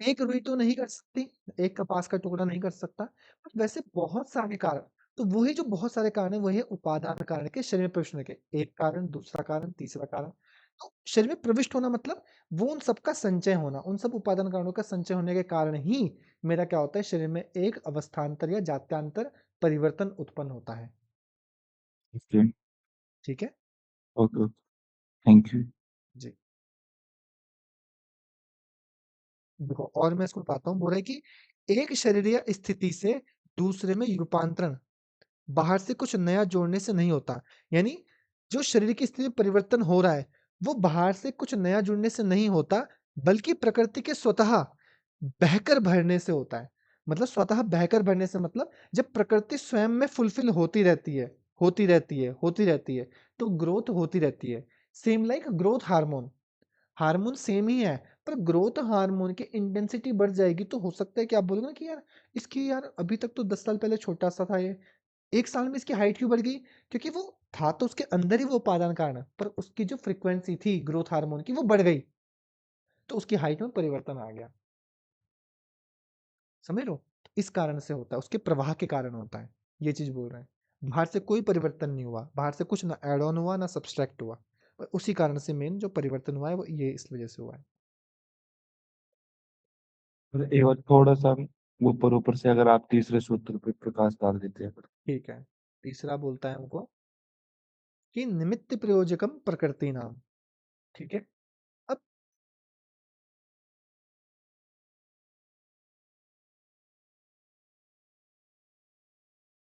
एक रुई तो नहीं कर सकती, एक कपास का टुकड़ा नहीं कर सकता, पर वैसे बहुत सारे कारण, तो वही जो बहुत सारे कारण है वही है उपादान कारण के शरीर में प्रविष्ट होने के, एक कारण, दूसरा कारण, तीसरा कारण। तो शरीर में प्रविष्ट होना मतलब वो उन सबका संचय होना, उन सब उपादान कारणों का संचय होने के कारण ही मेरा क्या होता है, शरीर में एक अवस्थान्तर या जात्यांतर परिवर्तन उत्पन्न होता है। ओके, ठीक है ओके, थैंक यू। जी। देखो और मैं इसको बताता हूँ, बोल रहा है कि एक शरीरीय स्थिति से दूसरे में रूपांतरण बाहर से कुछ नया जोड़ने से नहीं होता। यानी जो शरीर की स्थिति में परिवर्तन हो रहा है, वो बाहर से कुछ नया जुड़ने से नहीं होता, बल्कि प्रकृति के स्वतः बहकर भरने से होता है। मतलब स्वतः बहकर भरने से मतलब जब प्रकृति स्वयं में फुलफिल होती रहती है, होती रहती है, होती रहती है, तो ग्रोथ होती रहती है। Same like growth hormone, hormone same ही है, पर ग्रोथ हार्मोन की इंटेंसिटी बढ़ जाएगी तो हो सकता है कि आप बोलोगे ना कि यार इसकी, यार अभी तक तो 10 साल पहले छोटा सा था ये, 1 साल में इसकी हाइट क्यों बढ़ गई? क्योंकि वो था तो उसके अंदर ही वो उपादान कारण, पर उसकी जो फ्रीक्वेंसी थी ग्रोथ हार्मोन की वो बढ़ गई, तो उसकी हाइट में परिवर्तन आ गया। समझ लो? तो इस कारण से होता है, उसके प्रवाह के कारण होता है, ये चीज बोल रहे हैं। बाहर से कोई परिवर्तन नहीं हुआ, बाहर से कुछ ना ऐड ऑन हुआ ना सब्सट्रैक्ट हुआ, पर उसी कारण से मेन जो परिवर्तन हुआ है वो ये इस वजह से हुआ है। मतलब एक बार थोड़ा-सा ऊपर-ऊपर से अगर आप तीसरे सूत्र पे प्रकाश डाल देते हैं। ठीक है, तीसरा बोलता है हमको कि निमित्त प्रयोजकम प्रकृति नाम। ठीक है, अब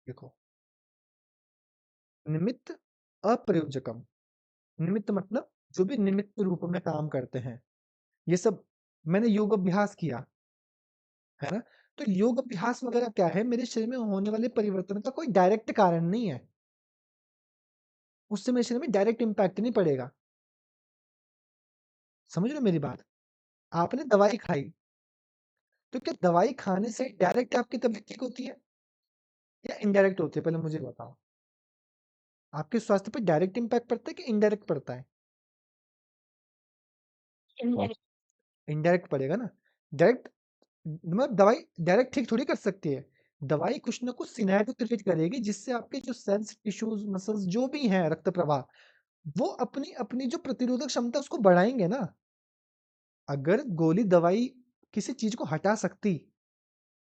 देखो, निमित्त अप्रयोजकम, निमित्त मतलब जो भी निमित्त रूप में काम करते हैं, ये सब मैंने योग अभ्यास किया, है ना? तो योग अभ्यास वगैरह क्या है, मेरे शरीर में होने वाले परिवर्तन का कोई डायरेक्ट कारण नहीं है, उससे मेरे शरीर में डायरेक्ट इम्पैक्ट नहीं पड़ेगा। समझ रहे हो मेरी बात? आपने दवाई खाई, तो क्या दवाई खाने से डायरेक्ट आपकी तबीयत ठीक होती है या इनडायरेक्ट होती है? पहले मुझे बताओ, आपके स्वास्थ्य पे डायरेक्ट इम्पैक्ट पड़ता है कि इनडायरेक्ट पड़ता है? बस, इनडायरेक्ट पड़ेगा ना। डायरेक्ट मतलब दवाई डायरेक्ट ठीक थोड़ी कर सकती है, दवाई कुछ ना कुछ सिनेरियो क्रिएट करेगी जिससे आपके जो सेल्स, टिश्यूज, मसल्स जो भी हैं, रक्त प्रवाह, वो अपनी अपनी जो प्रतिरोधक क्षमता उसको बढ़ाएंगे ना। अगर गोली दवाई किसी चीज को हटा सकती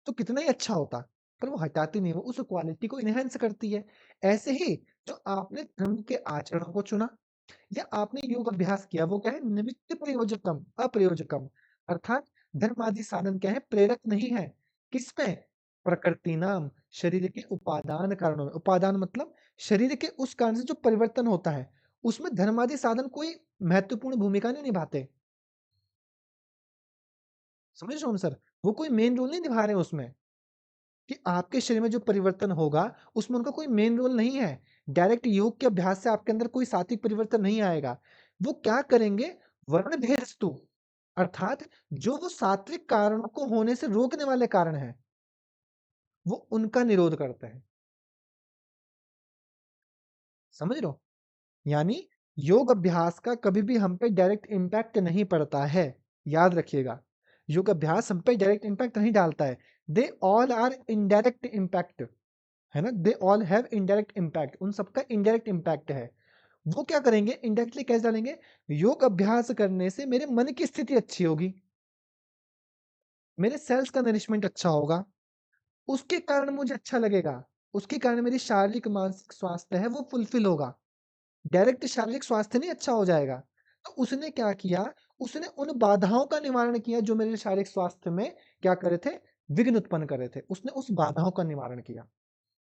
तो कितना ही अच्छा होता, पर वो हटाती नहीं, वो उस क्वालिटी को इनहेंस करती है। ऐसे ही जो आपने धर्म के आचरण को चुना या आपने योग अभ्यास किया, वो क्या है, निमित्त प्रयोजकम अप्रयोजकम, अर्थात धर्म आदि साधन क्या है, प्रेरक नहीं है। किसमें? प्रकृति नाम, शरीर के उपादान कारणों में। उपादान मतलब शरीर के उस कारण से जो परिवर्तन होता है, उसमें धर्म आदि साधन कोई महत्वपूर्ण भूमिका नहीं निभाते। समझ रहे हो हम सर? वो कोई मेन रोल नहीं निभा रहे हैं उसमें, कि आपके शरीर में जो परिवर्तन होगा उसमें उनका कोई मेन रोल नहीं है। डायरेक्ट योग के अभ्यास से आपके अंदर कोई सात्विक परिवर्तन नहीं आएगा। वो क्या करेंगे, वर्ण भेदस्तु, अर्थात जो वो सात्विक कारणों को होने से रोकने वाले कारण हैं, वो उनका निरोध करते हैं। समझ रहे हो? यानी योग अभ्यास का कभी भी हम पे डायरेक्ट इम्पैक्ट नहीं पड़ता है, याद रखिएगा। योग अभ्यास हम पे डायरेक्ट इम्पैक्ट नहीं डालता है, they all are indirect impact, है ना? They all have indirect impact, उन सबका इनडायरेक्ट इम्पैक्ट है। वो क्या करेंगे, इनडायरेक्टली कैसे डालेंगे, योग अभ्यास करने से मेरे मन की स्थिति अच्छी होगी, मेरे सेल्स का नरिशमेंट अच्छा होगा, उसके कारण मुझे अच्छा लगेगा, उसके कारण मेरी शारीरिक मानसिक स्वास्थ्य है वो फुलफिल होगा। डायरेक्ट शारीरिक स्वास्थ्य नहीं अच्छा हो जाएगा। तो उसने क्या किया, उसने उन बाधाओं का निवारण किया जो मेरे शारीरिक स्वास्थ्य में क्या करे थे, विघ्न उत्पन्न करे थे, उसने उस बाधाओं का निवारण किया।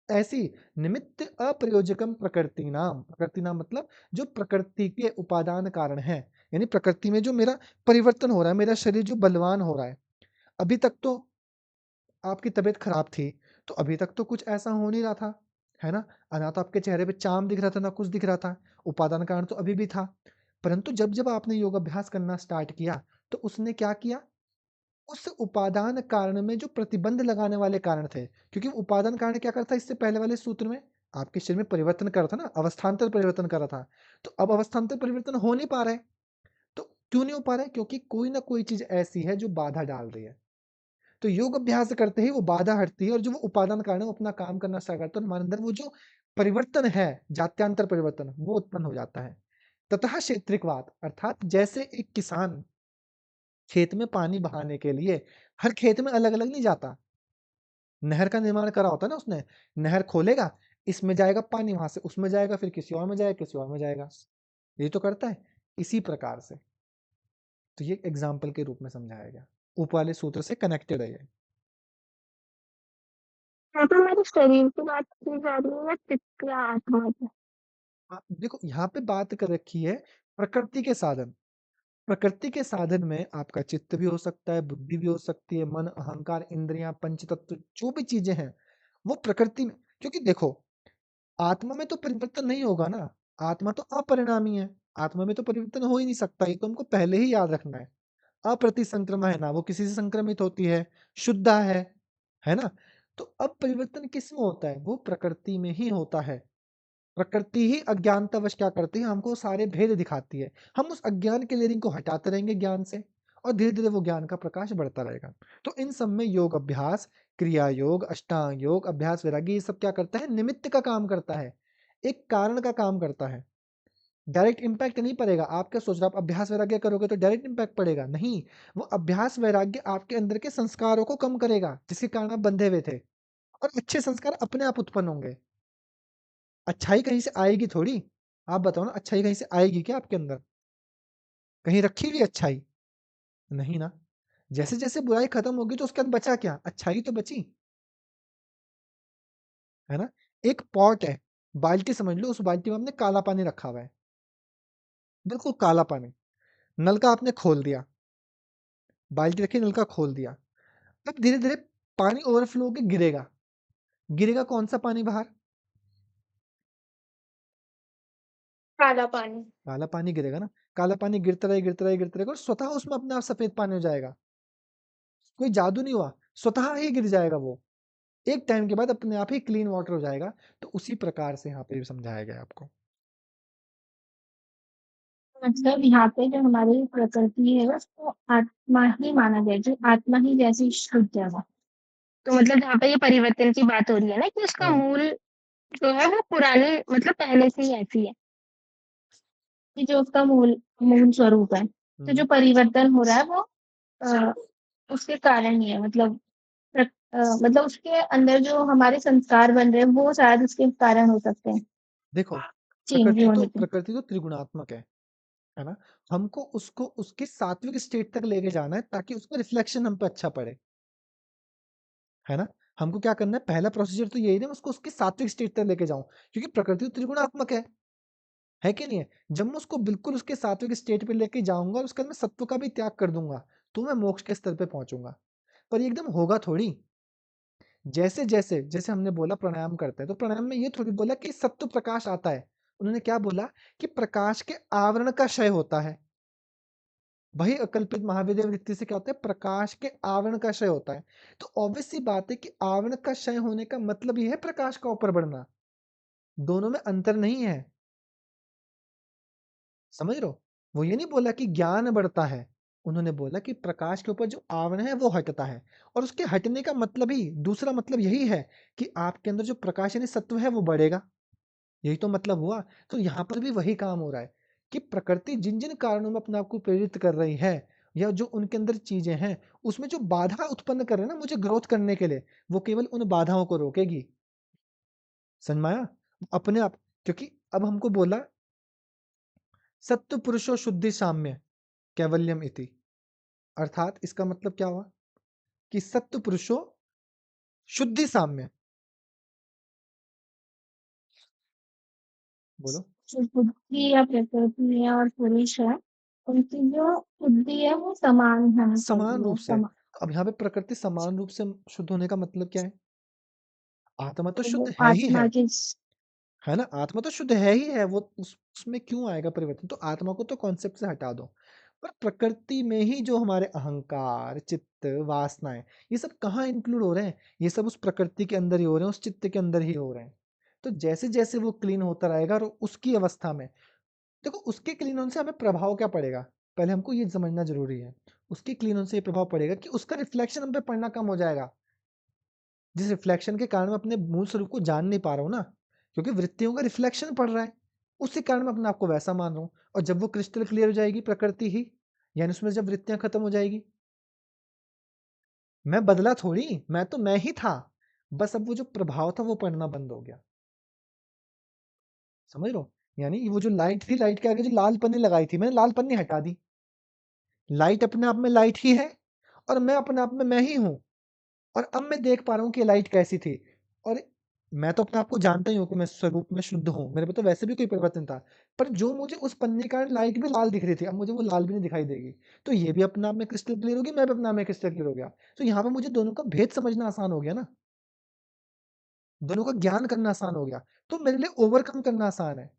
ऐसी निमित्त अप्रयोजकम प्रकृति नाम मतलब जो प्रकृति के उपादान कारण है, यानी प्रकृति में जो मेरा परिवर्तन हो रहा है, मेरा शरीर जो बलवान हो रहा है। अभी तक तो आपकी तबीयत खराब थी, तो अभी तक तो कुछ ऐसा हो नहीं रहा था, है ना? ना तो आपके चेहरे पे चाम दिख रहा था, ना कुछ दिख रहा था। उपादान कारण तो अभी भी था। परंतु जब आपने योग अभ्यास करना स्टार्ट किया, तो उसने क्या किया? उस उपादान कारण में जो प्रतिबंध लगाने वाले कारण थे, क्योंकि उपादान कारण क्या करता है इससे पहले वाले सूत्र में? आपके शरीर में परिवर्तन कर रहा था ना, अवस्थान्तर परिवर्तन कर रहा था। तो अब अवस्थान्तर परिवर्तन हो नहीं पा रहा है। तो क्यों नहीं हो पा रहा है? क्योंकि कोई ना कोई चीज़ ऐसी है जो बाधा डाल रही है। तो योग अभ्यास करते ही वो बाधा हटती है और जो वो उपादान कारण है वो अपना काम करना स्टार्ट करता है और हमारे अंदर वो जो परिवर्तन है, जात्यांतर परिवर्तन, वो उत्पन्न हो जाता है। ततः क्षेत्रिकवात अर्थात जैसे एक किसान खेत में पानी बहाने के लिए हर खेत में अलग-अलग नहीं जाता। नहर का निर्माण करा होता है ना उसने, नहर खोलेगा, इसमें जाएगा पानी, वहां से उसमें जाएगा, फिर किसी और में जाएगा, किसी और में जाएगा। ये तो करता है। इसी प्रकार से तो ये एग्जाम्पल के रूप में समझाया गया, ऊपर वाले सूत्र से कनेक्टेड है ये। यहाँ पे हमारे शरीर की बात की जा रही है या चित्त या आत्मा की? देखो यहाँ पे बात कर रखी है प्रकृति के साधन। प्रकृति के साधन में आपका चित्त भी हो सकता है, बुद्धि भी हो सकती है, मन, अहंकार, इंद्रियां, पंचतत्व, जो भी चीजें हैं वो प्रकृति में। क्योंकि देखो आत्मा में तो परिवर्तन नहीं होगा ना, आत्मा तो अपरिणामी है, आत्मा में तो परिवर्तन हो ही नहीं सकता, ये तो हमको पहले ही याद रखना है। अप्रतिसंक्रमा है ना, वो किसी से संक्रमित होती है, शुद्ध है ना? तो अब परिवर्तन किस में होता है? वो प्रकृति में ही होता है। प्रकृति ही अज्ञानतावश क्या करती है, हमको सारे भेद दिखाती है। हम उस अज्ञान के लेयरिंग को हटाते रहेंगे ज्ञान से और धीरे धीरे वो ज्ञान का प्रकाश बढ़ता रहेगा। तो इन सब में योग अभ्यास, क्रिया योग, अष्टांग योग, अभ्यास वैराग्य, ये सब क्या करता है, निमित्त का काम करता है, एक कारण का काम करता है। डायरेक्ट इम्पैक्ट नहीं पड़ेगा। आप क्या सोच रहे हो, आप अभ्यास वैराग्य करोगे तो डायरेक्ट इम्पैक्ट पड़ेगा? नहीं, वो अभ्यास वैराग्य आपके अंदर के संस्कारों को कम करेगा जिसके कारण आप बंधे हुए थे, और अच्छे संस्कार अपने आप उत्पन्न होंगे। अच्छाई कहीं से आएगी थोड़ी। आप बताओ ना, अच्छाई कहीं से आएगी क्या आपके अंदर? कहीं रखी हुई अच्छाई? नहीं ना। जैसे जैसे बुराई खत्म होगी तो उसके बाद बचा क्या? अच्छाई तो बची, है ना? एक पॉट है, बाल्टी समझ लो, उस बाल्टी में आपने काला पानी रखा हुआ है, बिल्कुल काला पानी। नल का आपने खोल दिया, बाल्टी रखी, नल का खोल दिया। अब धीरे धीरे पानी ओवरफ्लो होकर गिरेगा। गिरेगा कौन सा पानी बाहर? काला पानी। काला पानी गिरेगा ना। काला पानी गिरता रहे गिरता रहे गिरता रहेगा और स्वतः उसमें अपने आप सफेद पानी हो जाएगा। कोई जादू नहीं हुआ, स्वतः ही गिर जाएगा वो। एक टाइम के बाद अपने आप ही क्लीन वाटर हो जाएगा। तो उसी प्रकार से यहाँ पे भी समझाया गया है आपको। मतलब यहाँ पे जो हमारी प्रकृति है उसको आत्मा ही माना गया, जो आत्मा ही जैसी शुद्ध है वो। तो मतलब यहाँ पे ये परिवर्तन की बात हो रही है ना कि उसका हाँ। मूल जो है वो पुरानी मतलब पहले से ही ऐसी है, कि जो उसका मूल मूल स्वरूप है। तो जो परिवर्तन हो रहा है वो अ, उसके कारण ही है, मतलब मतलब उसके अंदर जो हमारे संस्कार बन रहे हैं वो शायद उसके कारण हो सकते हैं देखो चेंज होने के। प्रकृति तो त्रिगुणात्मक है ना? हमको उसको उसके सात्विक स्टेट तक लेके जाना है ताकि उसका रिफ्लेक्शन हम पे अच्छा पड़े, है ना? हमको क्या करना है, पहला प्रोसीजर तो यही है, उसको उसके सात्विक स्टेट तक लेके जाऊं, क्योंकि प्रकृति तो त्रिगुणात्मक है कि नहीं है? जब मैं उसको बिल्कुल उसके सात्विक स्टेट पे लेके जाऊंगा और उसके बाद मैं सत्व का भी त्याग कर दूंगा, तो मैं मोक्ष के स्तर पे पहुंचूंगा। पर ये एकदम होगा थोड़ी। जैसे जैसे जैसे हमने बोला प्राणायाम करते हैं, तो प्राणायाम में ये थोड़ी बोला कि सत्व प्रकाश आता है। उन्होंने क्या बोला कि प्रकाश के आवरण का क्षय होता है। वही अकल्पित महाविद्या वृत्ति से क्या होता है, प्रकाश के आवरण का क्षय होता है। तो ऑब्वियस सी बात है कि आवरण का क्षय होने का मतलब ये है प्रकाश का ऊपर बढ़ना। दोनों में अंतर नहीं है, समझ रहे हो? वो ये नहीं बोला कि ज्ञान बढ़ता है, उन्होंने बोला कि प्रकाश के ऊपर जो आवरण है वो हटता है। और उसके हटने का मतलब ही, दूसरा मतलब यही है कि आपके अंदर जो प्रकाश यानी सत्व है वो बढ़ेगा। यही तो मतलब हुआ। तो यहाँ पर भी वही काम हो रहा है कि प्रकृति जिन जिन कारणों में अपने आप को प्रेरित कर रही है, या जो उनके अंदर चीजें हैं उसमें जो बाधा उत्पन्न कर रहे हैं ना मुझे ग्रोथ करने के लिए, वो केवल उन बाधाओं को रोकेगी। समझ में आया? अपने आप, क्योंकि अब हमको बोला सत्व पुरुषो शुद्धि साम्य कैवल्यम इति, अर्थात इसका मतलब क्या हुआ कि सत्व पुरुषो शुद्धि साम्य, बोलो। जो बुद्धि या प्रकृति है और पुरुष है, उनकी जो बुद्धि है वो समान होनी समान चाहिए, रूप से, तो अब यहाँ पे प्रकृति समान रूप से शुद्ध होने का मतलब क्या है? आत्मा तो तो शुद्ध वो है ही आत्मा की है ना? आत्मा तो शुद्ध है ही है, वो उसमें क्यों आएगा परिवर्तन? तो आत्मा को तो कॉन्सेप्ट से हटा दो, पर प्रकृति में ही जो हमारे अहंकार, चित्त, वासनाएं, ये सब कहाँ इंक्लूड हो रहे हैं? ये सब उस प्रकृति के अंदर ही हो रहे हैं, उस चित्त के अंदर ही हो रहे हैं। तो जैसे जैसे वो क्लीन होता रहेगा और उसकी अवस्था में, देखो उसके क्लीन होने से हमें प्रभाव क्या पड़ेगा, पहले हमको ये समझना जरूरी है। उसके क्लीन होने से ये प्रभाव पड़ेगा कि उसका रिफ्लेक्शन हम पे पड़ना कम हो जाएगा, जिस रिफ्लेक्शन के कारण मैं अपने मूल स्वरूप को जान नहीं पा रहा हूँ ना, क्योंकि वृत्तियों का रिफ्लेक्शन पड़ रहा है, उसी कारण मैं अपने आप को वैसा मान रहा हूँ। और जब वो क्रिस्टल क्लियर हो जाएगी प्रकृति ही, यानी उसमें जब वृत्तियां खत्म हो जाएगी, मैं बदला थोड़ी, मैं तो मैं ही था, बस अब वो जो प्रभाव था वो पड़ना बंद हो गया। समझ लो, यानी वो जो लाइट थी, लाइट के आगे जो लाल पन्नी लगाई थी, मैंने लाल पन्नी हटा दी। लाइट अपने आप में लाइट ही है और मैं अपने आप में मैं ही हूं। और अब मैं देख पा रहा हूँ कि लाइट कैसी थी, और मैं तो अपने आप को जानता ही हूँ कि मैं स्वरूप में शुद्ध हूँ, मेरे पे तो वैसे भी कोई परिवर्तन था, पर जो मुझे उस पन्ने का लाइट भी लाल दिख रही थी, अब मुझे वो लाल भी नहीं दिखाई देगी, तो ये भी अपने आप में क्रिस्टल क्लियर होगी, मैं भी अपने आप में क्रिस्टल क्लियर हो गया। तो यहाँ पे मुझे दोनों का भेद समझना आसान हो गया ना, दोनों का ज्ञान करना आसान हो गया, तो मेरे लिए ओवरकम करना आसान है।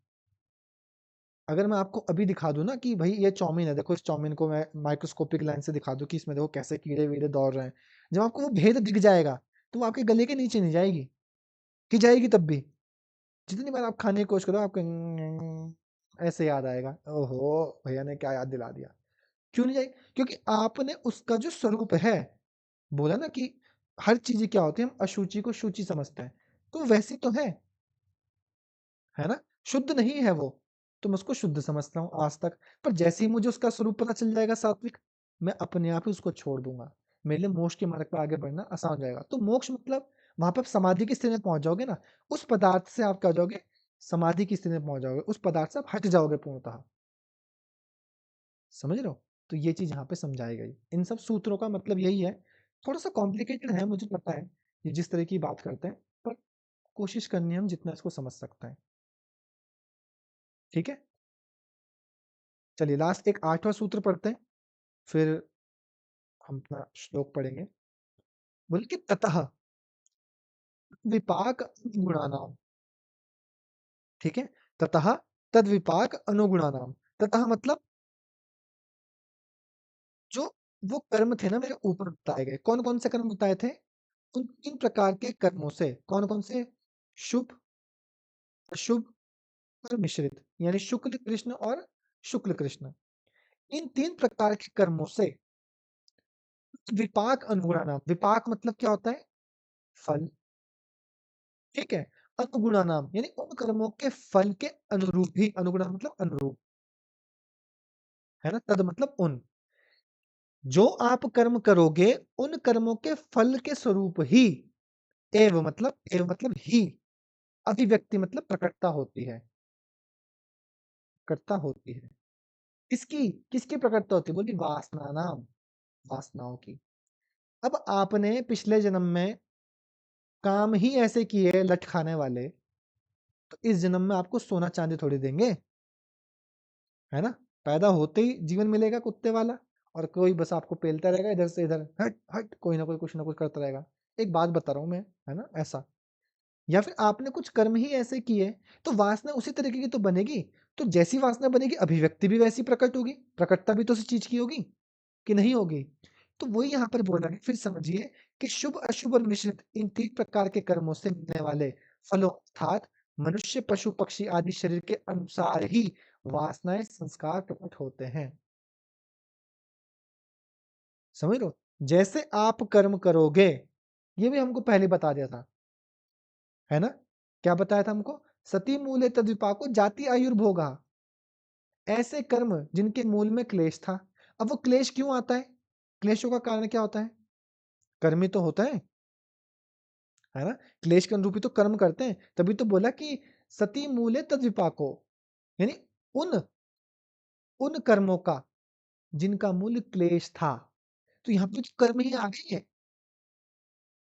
अगर मैं आपको अभी दिखा दूं ना कि भाई ये चाउमीन है, देखो इस चाउमीन को मैं माइक्रोस्कोपिक लेंस से दिखा दूं कि इसमें देखो कैसे कीड़े वीड़े दौड़ रहे हैं, जब आपको वो भेद दिख जाएगा तो वो आपके गले के नीचे नहीं जाएगी, कि जाएगी तब भी, जितनी बार आप खाने की कोशिश करो आपको ऐसे याद आएगा, ओहो भैया ने क्या याद दिला दिया। क्यों नहीं जाएगी? क्योंकि आपने उसका जो स्वरूप है, बोला ना कि हर चीज क्या होती है, हम अशुचि को शुचि समझते हैं, तो वैसी तो है ना? शुद्ध नहीं है वो, तो मैं उसको शुद्ध समझता हूँ आज तक, पर जैसे ही मुझे उसका स्वरूप पता चल जाएगा सात्विक, मैं अपने आप ही उसको छोड़ दूंगा, मेरे लिए मोक्ष के मार्ग पर आगे बढ़ना आसान हो जाएगा। तो मोक्ष मतलब वहां पर आप समाधि की स्थिति में पहुंच जाओगे ना, उस पदार्थ से आप क्या हो जाओगे, समाधि की स्थिति में पहुंच जाओगे, उस पदार्थ से आप हट जाओगे पूर्णतः। समझ रहे हो? तो ये चीज यहाँ पे समझाई गई, इन सब सूत्रों का मतलब यही है। थोड़ा सा कॉम्प्लिकेटेड है मुझे पता है, ये जिस तरह की बात करते हैं, पर कोशिश करनी है हम जितना इसको समझ सकते हैं। ठीक है, चलिए लास्ट एक 8वां सूत्र पढ़ते हैं, फिर हम अपना श्लोक पढ़ेंगे। बोले कि ततः विपाक गुणानाम, ठीक है, ततः तद विपाक अनुगुणानाम, ततः मतलब जो वो कर्म थे ना मेरे ऊपर बताए गए, कौन कौन से कर्म बताए थे, उन 3 प्रकार के कर्मों से, कौन कौन से, शुभ, अशुभ और मिश्रित, यानी शुक्ल कृष्ण और शुक्ल कृष्ण, इन 3 प्रकार के कर्मों से विपाक अनुगुणानाम, विपाक मतलब क्या होता है, फल, ठीक है, अनुगुणा नाम यानी उन कर्मों के फल के अनुरूप ही, अनुगुणा मतलब अनुरूप, है ना, तद मतलब उन, जो आप कर्म करोगे उन कर्मों के फल के स्वरूप ही, एव मतलब ही, अभिव्यक्ति मतलब प्रकटता होती है, प्रकटता होती है, किसकी, किसकी प्रकटता होती है, बोली वासना नाम, वासनाओं की। अब आपने पिछले जन्म में काम ही ऐसे किए लठ खाने वाले, तो इस जन्म में आपको सोना चांदी थोड़ी देंगे, है ना? पैदा होते ही जीवन मिलेगा कुत्ते वाला, और कोई बस आपको पेलता रहेगा इधर से इधर, हट हट, कोई ना कोई कुछ ना कुछ करता रहेगा। एक बात बता रहा हूं मैं, है ना, ऐसा। या फिर आपने कुछ कर्म ही ऐसे किए, तो वासना उसी तरीके की तो बनेगी, तो जैसी वासना बनेगी अभिव्यक्ति भी वैसी प्रकट होगी, प्रकटता भी तो उसी चीज की होगी कि नहीं होगी। तो वही यहाँ पर बोला है, फिर समझिए कि शुभ अशुभ और मिश्रित इन 3 प्रकार के कर्मों से मिलने वाले फलों, अर्थात मनुष्य पशु पक्षी आदि शरीर के अनुसार ही वासनाएं संस्कार प्रकट होते हैं। समझ लो, जैसे आप कर्म करोगे, ये भी हमको पहले बता दिया था, है ना, क्या बताया था हमको, सती मूले तद्विपाको जाति आयुर्भोगा, ऐसे कर्म जिनके मूल में क्लेश था, अब वो क्लेश क्यों आता है? क्लेशों का कारण क्या होता है? कर्म ही तो होता है ना? क्लेश के अनुरूप ही तो कर्म करते हैं। तभी तो बोला कि सती मूले तद विपाको, यानी उन उन कर्मों का जिनका मूल क्लेश था। तो यहाँ पे तो कर्म ही आ गई है।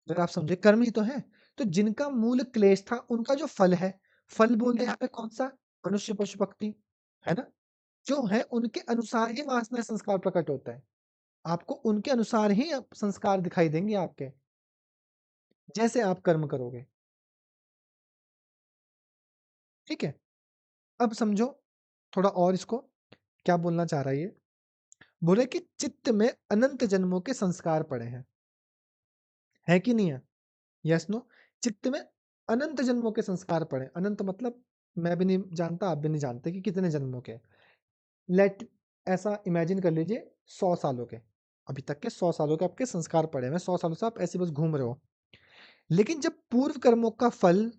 अगर आप समझे कर्म ही तो है। तो जिनका मूल क्लेश था उनका जो फल है, फल बोल रहे यहाँ पे कौन सा? मनुष्य पशु पक्षी, है ना? जो है उनके अनुसार ही वासना संस्कार प्रकट होता है। आपको उनके अनुसार ही संस्कार दिखाई देंगे आपके, जैसे आप कर्म करोगे। ठीक है, अब समझो थोड़ा और इसको, क्या बोलना चाह रहा है ये? बोले कि चित्त में अनंत जन्मों के संस्कार पड़े हैं, है कि नहीं है? Yes no? चित्त में अनंत जन्मों के संस्कार पड़े। अनंत मतलब मैं भी नहीं जानता, आप भी नहीं जानते कि कितने जन्मों के। लेट ऐसा इमेजिन कर लीजिए 100 सालों के, अभी तक के 100 सालों के आपके संस्कार पड़े हैं। 100 सालों से आप ऐसे बस घूम रहे हो। लेकिन जब पूर्व कर्मों का फल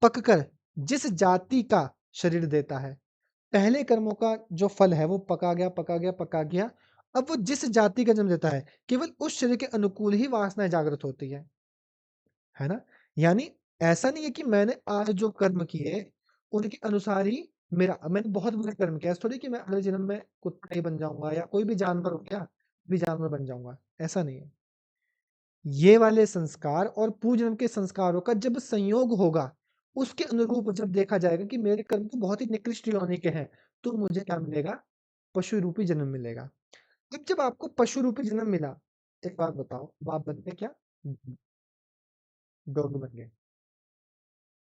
पककर जिस जाति का शरीर देता है, पहले कर्मों का जो फल है वो पका गया पका गया पका गया, अब वो जिस जाति का जन्म देता है, केवल उस शरीर के अनुकूल ही वासनाएं जागृत होती है ना? यानी ऐसा नहीं है कि मैंने आज जो कर्म किए उनके अनुसार ही मेरा, मैंने बहुत बुरे कर्म किया, ऐसा थोड़ी कि मैं अगले जन्म में कुत्ता ही बन जाऊंगा या कोई भी जानवर हो गया, भी जानवर बन जाऊंगा, ऐसा नहीं है। ये वाले संस्कार और पूर्वजन्म के संस्कारों का जब संयोग होगा, उसके अनुरूप जब देखा जाएगा कि मेरे कर्म तो बहुत ही निकृष्ट योनि के हैं, तो मुझे क्या मिलेगा? पशु रूपी जन्म मिलेगा। अब जब आपको पशु रूपी जन्म मिला, एक बात बताओ, आप बनते क्या? डॉगी बन गए।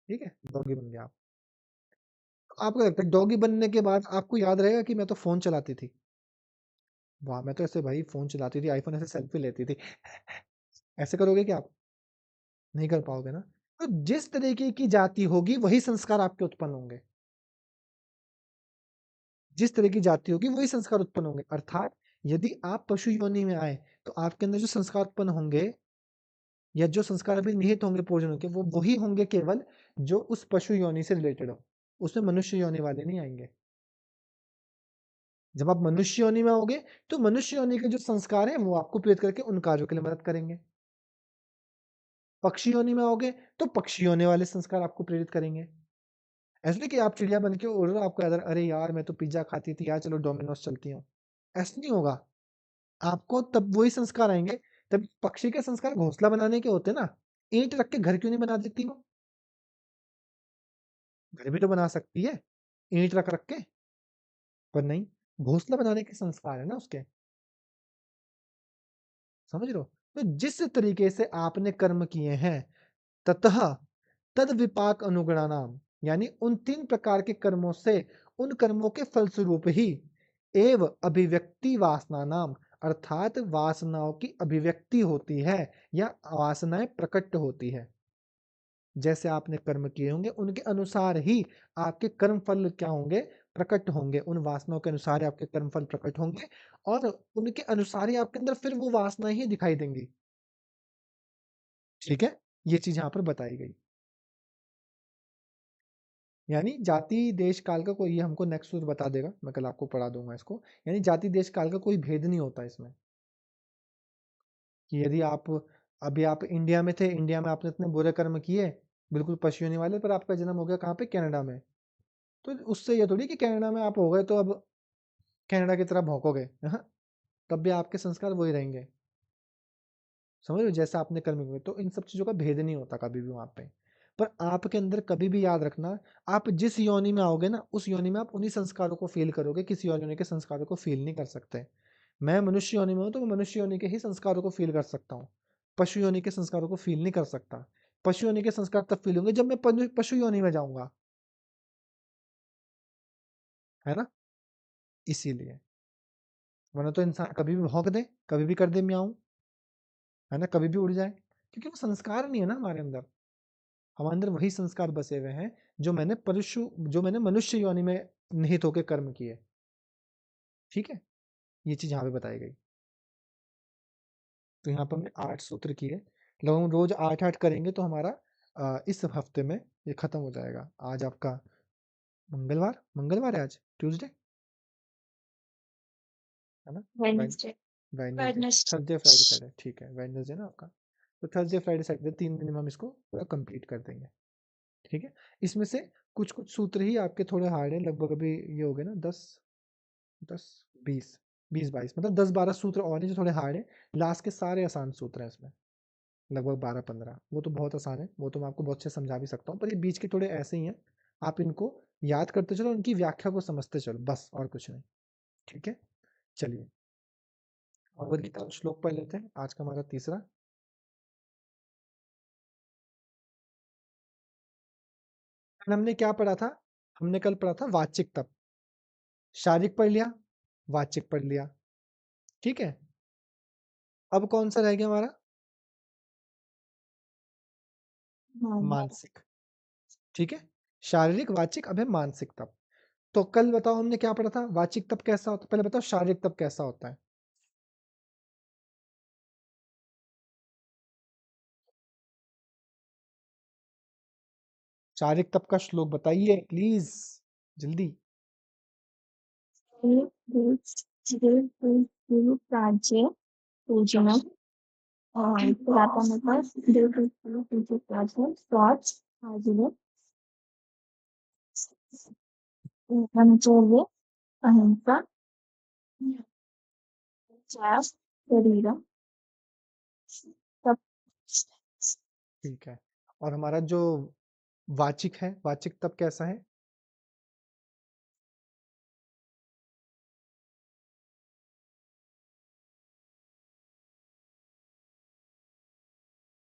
ठीक है, डॉगी बन गए आप। तो आपको लगता है डॉगी बनने के बाद आपको याद रहेगा कि मैं तो फोन चलाती थी, वाह मैं तो ऐसे भाई फोन चलाती थी, आईफोन ऐसे सेल्फी लेती थी, ऐसे करोगे क्या आप? नहीं कर पाओगे ना। तो जिस तरीके की जाति होगी वही संस्कार आपके उत्पन्न होंगे, जिस तरह की जाति होगी वही संस्कार उत्पन्न होंगे। अर्थात यदि आप पशु योनि में आए तो आपके अंदर जो संस्कार उत्पन्न होंगे या जो संस्कार अभी निहित होंगे पूर्वजन्म के, वो वही होंगे केवल जो उस पशु योनि से रिलेटेड हो, उसमें मनुष्य योनि वाले नहीं आएंगे। जब आप मनुष्य योनि में आओगे तो मनुष्य योनि के जो संस्कार है वो आपको प्रेरित करके उन कार्यों के लिए मदद करेंगे। पक्षी योनि में आओगे तो पक्षी योनि वाले संस्कार आपको प्रेरित करेंगे। ऐसा नहीं कि आप चिड़िया बन के उड़ रहे हो, आपको याद अरे यार मैं तो पिज्जा खाती थी यार, चलो डोमिनोज चलती हूँ, ऐसा नहीं होगा। आपको तब वही संस्कार आएंगे। तब पक्षी के संस्कार घोंसला बनाने के होते हैं ना, ईंट रख के घर क्यों नहीं बना देती हो? घर भी तो बना सकती है ईंट रख रख के, पर नहीं, घोंसला बनाने के संस्कार है ना उसके, समझ रहे हो? तो जिस तरीके से आपने कर्म किए हैं, ततः तद विपाक अनुगुणानाम, यानी उन 3 प्रकार के कर्मों से उन कर्मों के फलस्वरूप ही एव अभिव्यक्ति वासना नाम, अर्थात वासनाओं की अभिव्यक्ति होती है या वासनाएं प्रकट होती है। जैसे आपने कर्म किए होंगे उनके अनुसार ही आपके कर्म फल क्या होंगे? प्रकट होंगे। उन वासनाओं के अनुसार ही आपके कर्म फल प्रकट होंगे और उनके अनुसार ही आपके अंदर फिर वो वासनाएं ही दिखाई देंगी। ठीक है, ये चीज यहाँ पर बताई गई। यानी जाति देश काल का कोई, ये हमको नेक्स्ट सूत्र बता देगा, मैं कल आपको पढ़ा दूंगा इसको। यानी जाति देश काल का कोई भेद नहीं होता इसमें, कि यदि आप अभी आप इंडिया में थे, इंडिया में आपने इतने बुरे कर्म किए बिल्कुल पशु होने वाले, पर आपका जन्म हो गया कहाँ पे? कनाडा में, तो उससे ये थोड़ी कि कनाडा में आप हो गए तो अब कनाडा की तरह भौंकोगे, हाँ, तब भी आपके संस्कार वही रहेंगे। समझ रहे हो? जैसा आपने कर्म किए, तो इन सब चीजों का भेद नहीं होता कभी भी वहां पे। पर आपके अंदर कभी भी याद रखना, आप जिस योनि में आओगे ना, उस योनि में आप उन्हीं संस्कारों को फील करोगे, किसी और योनि के संस्कारों को फील नहीं कर सकते। मैं मनुष्य योनि में हूं तो मैं मनुष्य योनि के ही संस्कारों को फील कर सकता हूँ, पशु योनि के संस्कारों को फील नहीं कर सकता। पशु योनि के संस्कार तब फील होंगे जब मैं पशु योनि में जाऊंगा, है ना? इसीलिए, वरना तो इंसान कभी भी भौंक दे, कभी भी कर दे म्याऊं, है ना, कभी भी उड़ जाए, क्योंकि वो संस्कार नहीं है ना हमारे अंदर। हमारे अंदर वही संस्कार बसे हुए हैं जो मैंने मनुष्य योनि में निहित होकर कर्म किए। ठीक है, ये चीज यहाँ पे बताई गई। तो यहाँ पर हमने 8 सूत्र किए, मतलब हम रोज 8-8 करेंगे तो हमारा इस हफ्ते में ये खत्म हो जाएगा। आज आपका मंगलवार, मंगलवार है आज, ट्यूसडे, है ना? Wednesday Wednesday, Thursday Friday Saturday, ठीक है, वेडनेसडे ना आपका, तो थर्सडे फ्राइडे सैटरडे 3 दिन में हम इसको पूरा कंप्लीट कर देंगे, ठीक है। इसमें से कुछ कुछ सूत्र ही आपके थोड़े हार्ड हैं, लगभग अभी ये हो गए ना 10 10 20 20 22, मतलब 10-12 सूत्र और हैं जो थोड़े हार्ड हैं। लास्ट के सारे आसान सूत्र हैं इसमें, लगभग 12-15, वो तो बहुत आसान है, वो तो मैं आपको बहुत अच्छे समझा भी सकता हूँ, पर ये बीच के थोड़े ऐसे ही हैं, आप इनको याद करते चलो, उनकी व्याख्या को समझते चलो, बस और कुछ नहीं, ठीक है। चलिए भगवद गीता का श्लोक पढ़ लेते हैं, आज का हमारा तीसरा। कल हमने क्या पढ़ा था? हमने कल पढ़ा था वाचिक तप, शारीरिक पढ़ लिया, वाचिक पढ़ लिया, ठीक है। अब कौन सा रह गया हमारा? मानसिक, ठीक है। शारीरिक, वाचिक, अब है मानसिक तप। तो कल बताओ हमने क्या पढ़ा था? वाचिक तप कैसा होता है? पहले बताओ शारीरिक तप कैसा होता है? शारीरिक तप का श्लोक बताइए प्लीज, जल्दी। राज्य पूजनम और पुरातन स्वच्छ आजीवन ब्रह्मचर्य अहिंसा त्याग शरीरम तप। ठीक है, और हमारा जो वाचिक है, वाचिक तप कैसा है?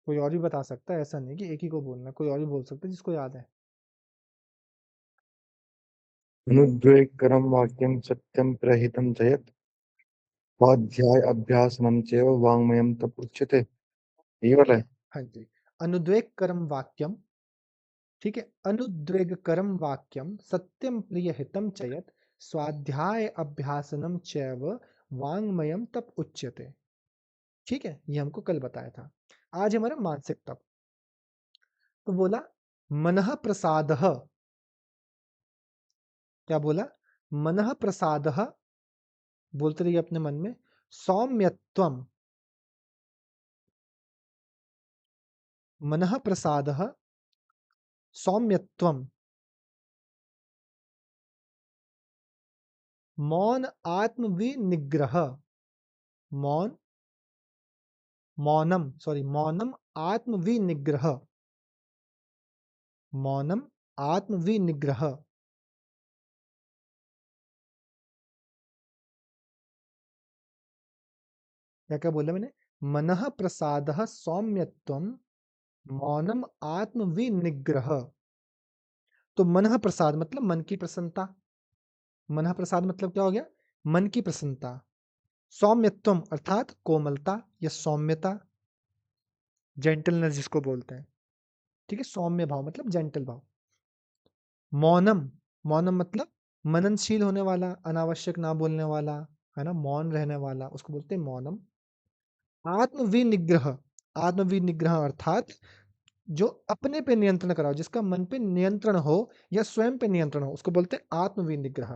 कोई और भी बता सकता है, ऐसा नहीं कि एक ही को बोलना, कोई और भी बोल सकता है जिसको याद है। अनुद्वेगकरं वाक्यं सत्यं प्रहितं चयत् स्वाध्याय अभ्यासनं चैव वाङ्मयं तप उच्यते। ये वाला है। हाँ जी, अनुद्वेग कर्म वाक्यम, ठीक है, अनुद्वेग कर्म वाक्यम सत्यम प्रिय हितम चयत स्वाध्याय अभ्यासनम चैव वाङ्मयम तप उच्यते, ठीक है, ये हमको कल बताया था। आज हमारा मानसिक तप, तो बोला मनः प्रसादः, क्या बोला? मनः प्रसादः, बोलते रहिए अपने मन में, सौम्यत्वम, मनः प्रसादः सौम्यत्वम, मौन आत्मविनिग्रह, मौन, मौनम, सॉरी, मौनम आत्मविनिग्रह, मौनम आत्मविनिग्रह, क्या क्या बोला मैंने? मनः प्रसादः सौम्यत्वम, मौनम आत्मविनिग्रह। तो मनः प्रसाद मतलब मन की प्रसन्नता, मनः प्रसाद मतलब क्या हो गया? मन की प्रसन्नता। सौम्यत्वम अर्थात कोमलता या सौम्यता, जेंटलनेस जिसको बोलते हैं, ठीक है, सौम्य भाव मतलब जेंटल भाव। मौनम, मौनम मतलब मननशील होने वाला, अनावश्यक ना बोलने वाला, है ना, मौन रहने वाला, उसको बोलते हैं मौनम। आत्मविनिग्रह, आत्मविनिग्रह अर्थात जो अपने पे नियंत्रण कराओ, जिसका मन पे नियंत्रण हो या स्वयं पे नियंत्रण हो, उसको बोलते हैं आत्मविनिग्रह।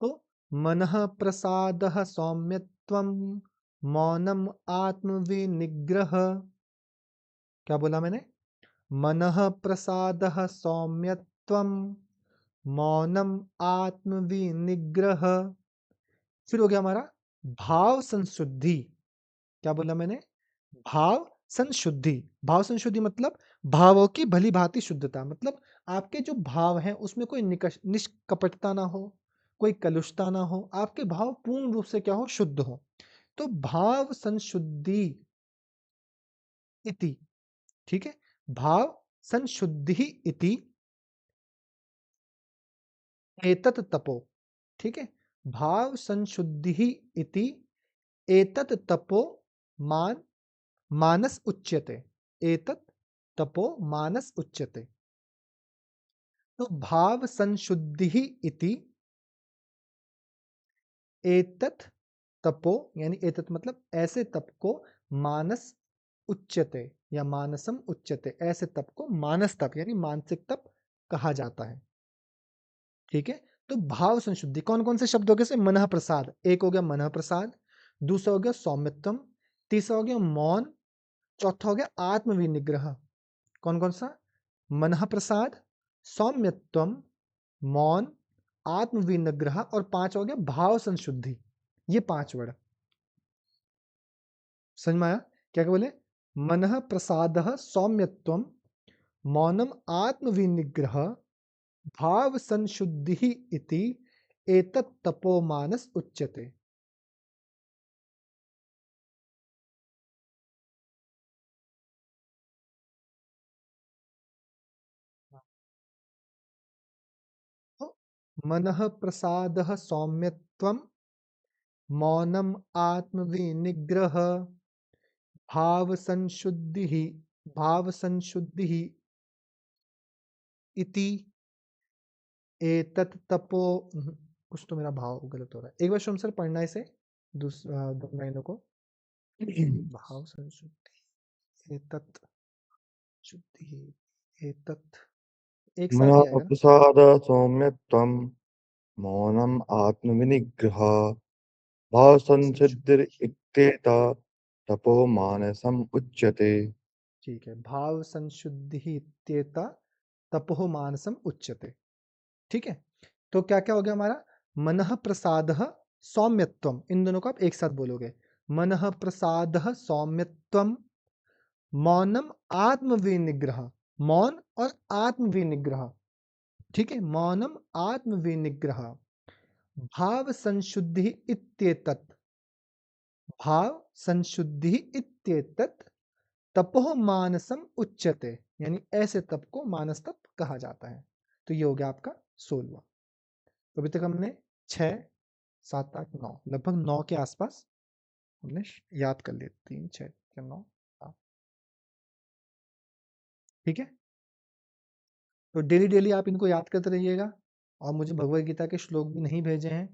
तो मनः प्रसादः सौम्यत्वम, मौनम आत्मविनिग्रह, क्या बोला मैंने? मनः प्रसादः सौम्यत्वम, मौनम आत्मविनिग्रह। फिर हो गया हमारा भाव संशुद्धि, क्या बोला मैंने? भाव संशुद्धि, भाव संशुद्धि मतलब भावों की भली भांति शुद्धता, मतलब आपके जो भाव हैं उसमें कोई निष्कपटता ना हो, कोई कलुषता ना हो, आपके भाव पूर्ण रूप से क्या हो? शुद्ध हो। तो भाव संशुद्धि इति, ठीक है, भाव संशुद्धि इति एतत् तपो, ठीक है, भाव संशुद्धि इति एतत् तपो मान मानस उच्यते, एतत् तपो मानस उच्यते। तो भाव संशुद्धि इति एतत् तपो, यानी एतत् मतलब ऐसे तप को, मानस उच्यते या मानसम उच्यते, ऐसे तप को मानस तप यानी मानसिक तप कहा जाता है, ठीक है। तो भाव संशुद्धि कौन कौन से शब्द हो गए से मनः प्रसाद, एक हो गया मनः प्रसाद, दूसरा हो गया सौम्यत्वम, तीसरा हो गया मौन, चौथा हो गया आत्म विनिग्रह। कौन कौन सा? मनः प्रसाद, सौम्यत्वम, मौन, आत्म विनिग्रह और 5 हो गया भाव संशुद्धि। ये 5 वर्ड समझ में आया? क्या क्या बोले? मनः प्रसादः सौम्यत्वम, मौनम आत्म विनिग्रह, भाव संशुद्धि इति एतत् तपोमानस उच्यते। मनः प्रसादः सौम्यत्वम, मौनम आत्म विनिग्रह, भाव संशुद्धि इति एतत् तपो कुछ तो मेरा भाव गलत हो रहा है, एक बार शुभ सर पढ़ना इसे दो लाइनों को। भाव संशुद्धि एतत् शुद्धि एतत् एक साथ ही मनः आएगा ना। प्रसाद सौम्यत्वम, मौनम आत्मविनिग्रह, भाव संसिद्धिर इत्येता तपो मानसम उच्यते। ठीक है, भाव संशुद्धि इत्येता तपोः मानसम उच्यते। ठीक है, तो क्या क्या हो गया हमारा? मनः प्रसादः सौम्यत्वम, इन दोनों को आप एक साथ बोलोगे। मनः प्रसादः सौम्यत्वम, मौनम आत्म विनिग्रह, मौन और आत्म विनिग्रह। ठीक है, मौनम आत्म विनिग्रह, भाव संशुद्धि इत्येतत्, भाव संशुद्धि इत्येतत् तपोः मानसम उच्यते, यानी ऐसे तप को मानस तप कहा जाता है। तो ये हो गया आपका 16वां। तो अभी तक हमने 6, 7, 8, 9 लगभग 9 के आसपास हमने याद कर लिए। 3, 6, 9, 7। ठीक है, तो डेली डेली आप इनको याद करते रहिएगा और मुझे भगवत गीता के श्लोक भी नहीं भेजे हैं।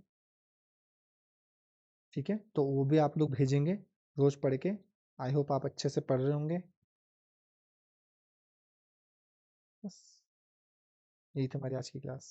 ठीक है, तो वो भी आप लोग भेजेंगे रोज पढ़ के। आई होप आप अच्छे से पढ़ रहे होंगे। बस यही थी हमारी आज की क्लास।